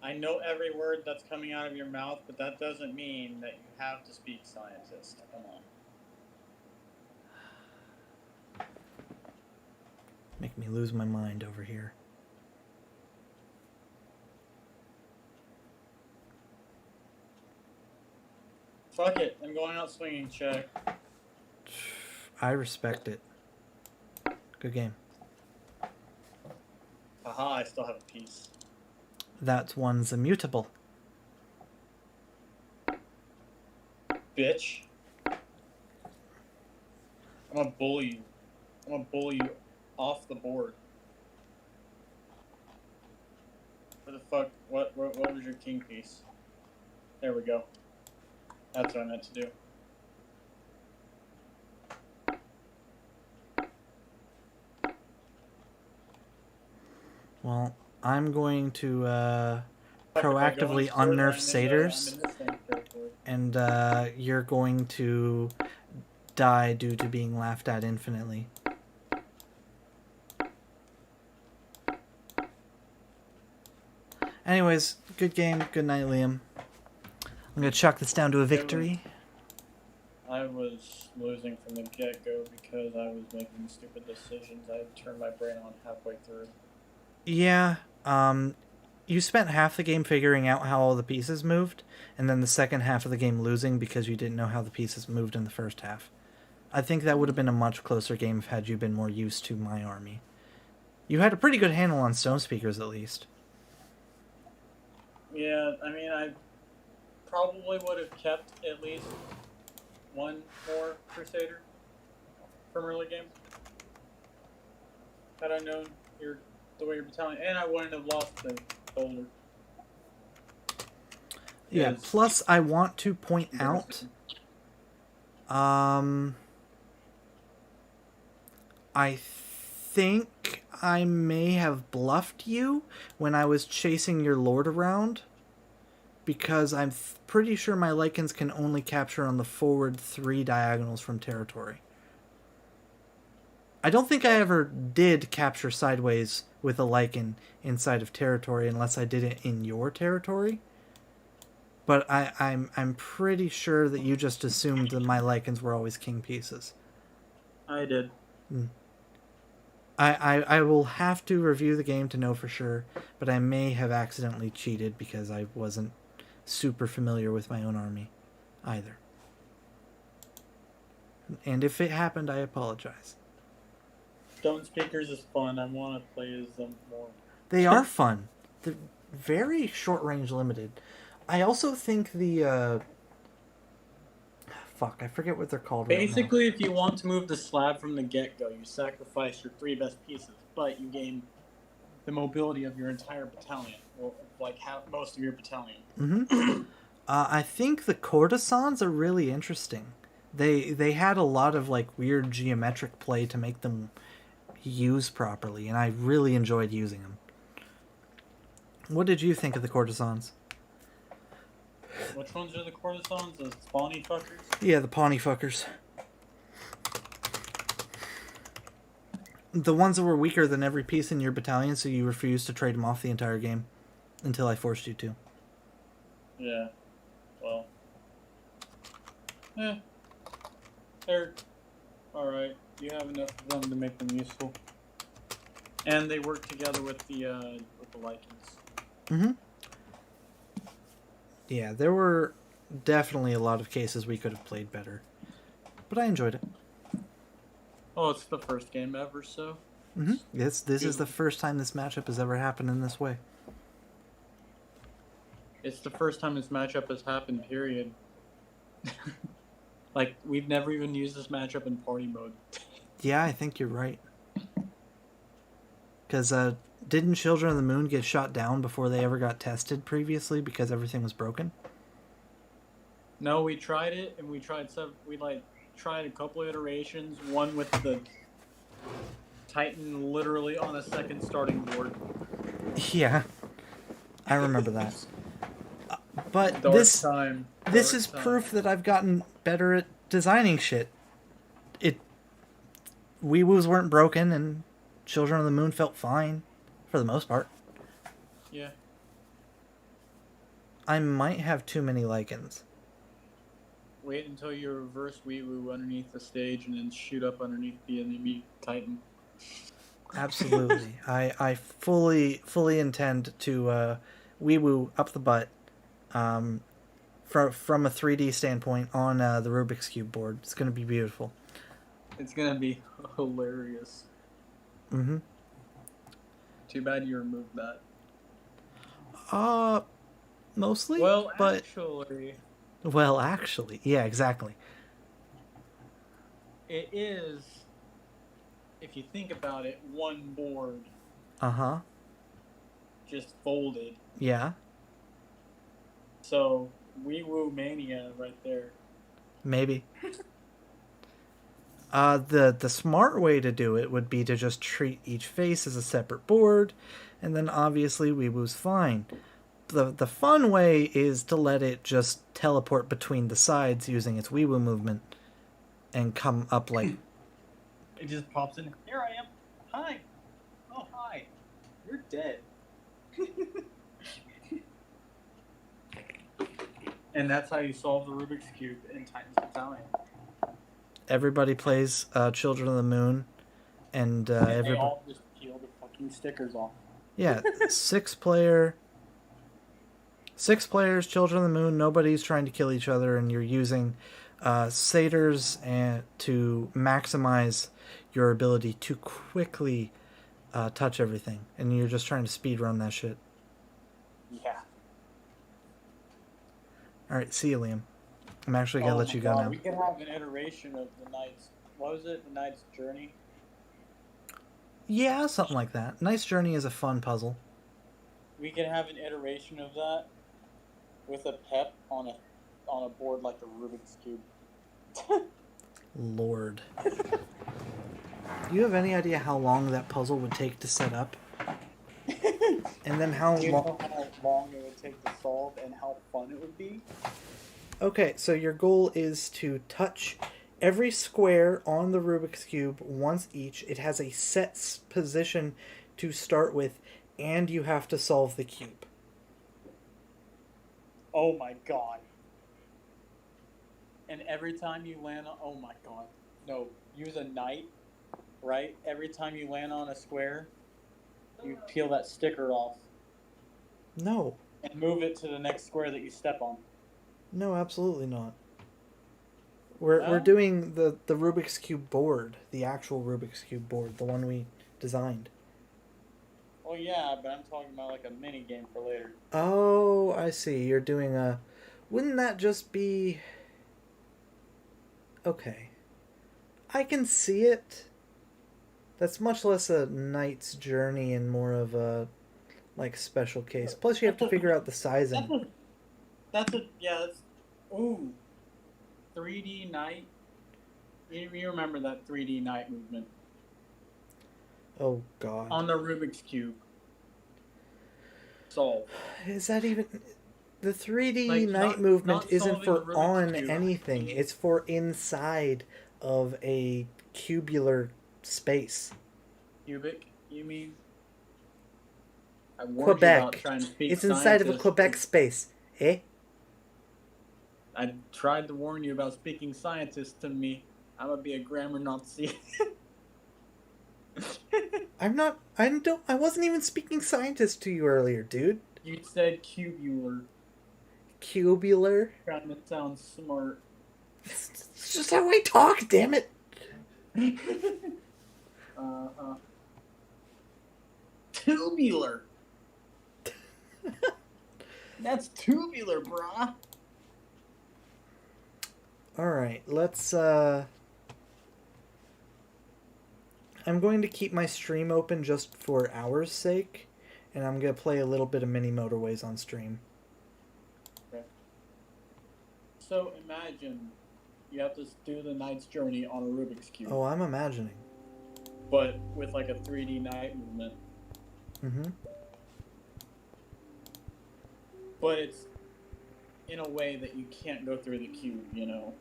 I know every word that's coming out of your mouth, but that doesn't mean that you have to speak scientist. Come on. Make me lose my mind over here. Fuck it. I'm going out swinging. Check. I respect it. Good game. Haha, I still have a piece. that one's immutable. Bitch. I'm gonna bully you. I'm gonna bully you off the board. What the fuck? What was your king piece? There we go. That's what I meant to do. Well, I'm going to Fuck, if I go proactively in further, unnerf I'm satyrs, in this same territory. and you're going to die due to being laughed at infinitely. Anyways, good game. Good night, Liam. I'm going to chuck this down to a victory. I was losing from the get-go because I was making stupid decisions. I turned my brain on halfway through. Yeah, you spent half the game figuring out how all the pieces moved, and then the second half of the game losing because you didn't know how the pieces moved in the first half. I think that would have been a much closer game had you been more used to my army. You had a pretty good handle on stone speakers, at least. Yeah, I mean, I probably would have kept at least one more Crusader from early game. Had I known the way your battalion, and I wouldn't have lost the boulder. Yeah, Yes. plus I want to point out, I think I may have bluffed you when I was chasing your lord around, because I'm pretty sure my Lycans can only capture on the forward 3 diagonals from territory. I don't think I ever did capture sideways with a Lycan inside of territory unless I did it in your territory. But I'm pretty sure that you just assumed that my Lycans were always king pieces. I did. I will have to review the game to know for sure, but I may have accidentally cheated because I wasn't super familiar with my own army either. And if it happened, I apologize. Stone Speakers is fun. I want to play as them more. They are fun. They're very short range limited. I also think the fuck, I forget what they're called right now. Basically, if you want to move the slab from the get-go, you sacrifice your 3 best pieces, but you gain the mobility of your entire battalion, or like most of your battalion. Mm-hmm. I think the courtesans are really interesting. They had a lot of like weird geometric play to make them use properly, and I really enjoyed using them. What did you think of the courtesans? Which ones are the courtesans? The spawny fuckers? Yeah, the pawnee fuckers. The ones that were weaker than every piece in your battalion, so you refused to trade them off the entire game until I forced you to. Yeah. Well. They're alright. You have enough of them to make them useful. And they work together with the Lycans. Mm-hmm. Yeah, there were definitely a lot of cases we could have played better. But I enjoyed it. Oh, it's the first game ever, so. Mm-hmm. This is the first time this matchup has ever happened in this way. It's the first time this matchup has happened, period. Like, we've never even used this matchup in party mode. Yeah, I think you're right. Because didn't Children of the Moon get shot down before they ever got tested previously because everything was broken? No, we tried it, and we tried tried a couple iterations. One with the Titan literally on a second starting board. Yeah, I remember that. But Dark this time. this Dark is time. proof that I've gotten better at designing shit. Weewoos weren't broken, and Children of the Moon felt fine, for the most part. Yeah. I might have too many Lycans. Wait until you reverse Weewoo underneath the stage and then shoot up underneath the enemy Titan. Absolutely. I fully intend to Weewoo up the butt from a 3D standpoint on the Rubik's Cube board. It's going to be beautiful. It's gonna be hilarious. Mm-hmm. Too bad you removed that. Mostly. Well, but actually, well, actually, yeah, exactly. it is. If you think about it, one board Uh huh. just folded. Yeah. So Wee Woo Mania right there. Maybe. The smart way to do it would be to just treat each face as a separate board, and then obviously Weeboo's fine. The fun way is to let it just teleport between the sides using its Weeboo movement, and come up like It just pops in. Here I am. Hi. Oh, hi. You're dead. And that's how you solve the Rubik's Cube in Titans Battalion. everybody plays Children of the Moon, and And they everybody. all just peel the fucking stickers off. Yeah, 6 player. 6 players, Children of the Moon. Nobody's trying to kill each other, and you're using satyrs to maximize your ability to quickly touch everything, and you're just trying to speed run that shit. Yeah. All right, see you, Liam. I'm actually gonna let you go now. We could have an iteration of the Knight's. What was it? The Knight's Journey. Yeah, something like that. Nice Journey is a fun puzzle. We could have an iteration of that with a pep on a board like the Rubik's Cube. Lord. Do you have any idea how long that puzzle would take to set up? And then how Do you long? know how long it would take to solve and how fun it would be? Okay, so your goal is to touch every square on the Rubik's Cube once each. It has a set position to start with, and you have to solve the cube. Oh my god. And every time you land on... Oh my god. No, use a knight, right? Every time you land on a square, you peel that sticker off No. and move it to the next square that you step on. No, absolutely not. We're No? doing the Rubik's Cube board, the actual Rubik's Cube board, the one we designed. Well, yeah, but I'm talking about like a mini game for later. Oh, I see. You're doing a... Wouldn't that just be... Okay. I can see it. That's much less a knight's journey and more of a, like, special case. Plus, you have to figure out the sizing. That's ooh. 3D Knight. You remember that 3D Knight movement Oh, God. on the Rubik's Cube. Solve. Is that even... The 3D Like, night not- movement not isn't solving for the Rubik's on Cube. anything. It's for inside of a cubular space. You mean? I warned you Quebec. about trying to speak It's inside of a scientist. Quebec space. Eh? I tried to warn you about speaking scientist to me. I'm gonna be a grammar Nazi. I wasn't even speaking scientist to you earlier, dude. You said cubular. Cubular? Trying to sound smart. It's just how I talk, damn it. Tubular. That's tubular, brah. Alright, let's, I'm going to keep my stream open just for hours' sake, and I'm going to play a little bit of Mini Motorways on stream. So imagine you have to do the Knight's Journey on a Rubik's Cube, Oh, I'm imagining. but with like a 3D Knight movement. Mm-hmm. But it's in a way that you can't go through the cube, you know.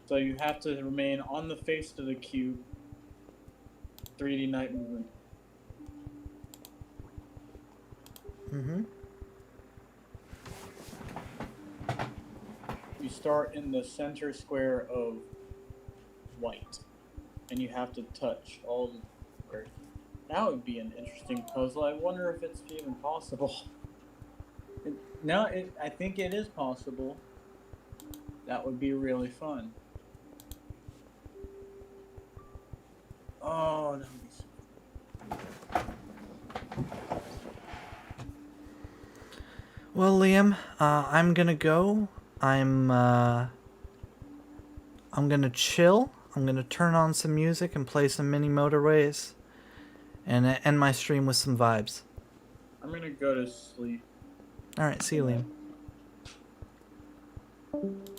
So you have to remain on the face of the cube. 3D Knight movement. Mm-hmm. You start in the center square of white, and you have to touch all the squares. That would be an interesting puzzle. I wonder if it's even possible. I think it is possible. That would be really fun. Oh, that would be so fun. Well, Liam, I'm gonna go. I'm gonna chill. I'm gonna turn on some music and play some mini motorways, and end my stream with some vibes. I'm gonna go to sleep. All right, see you, Liam.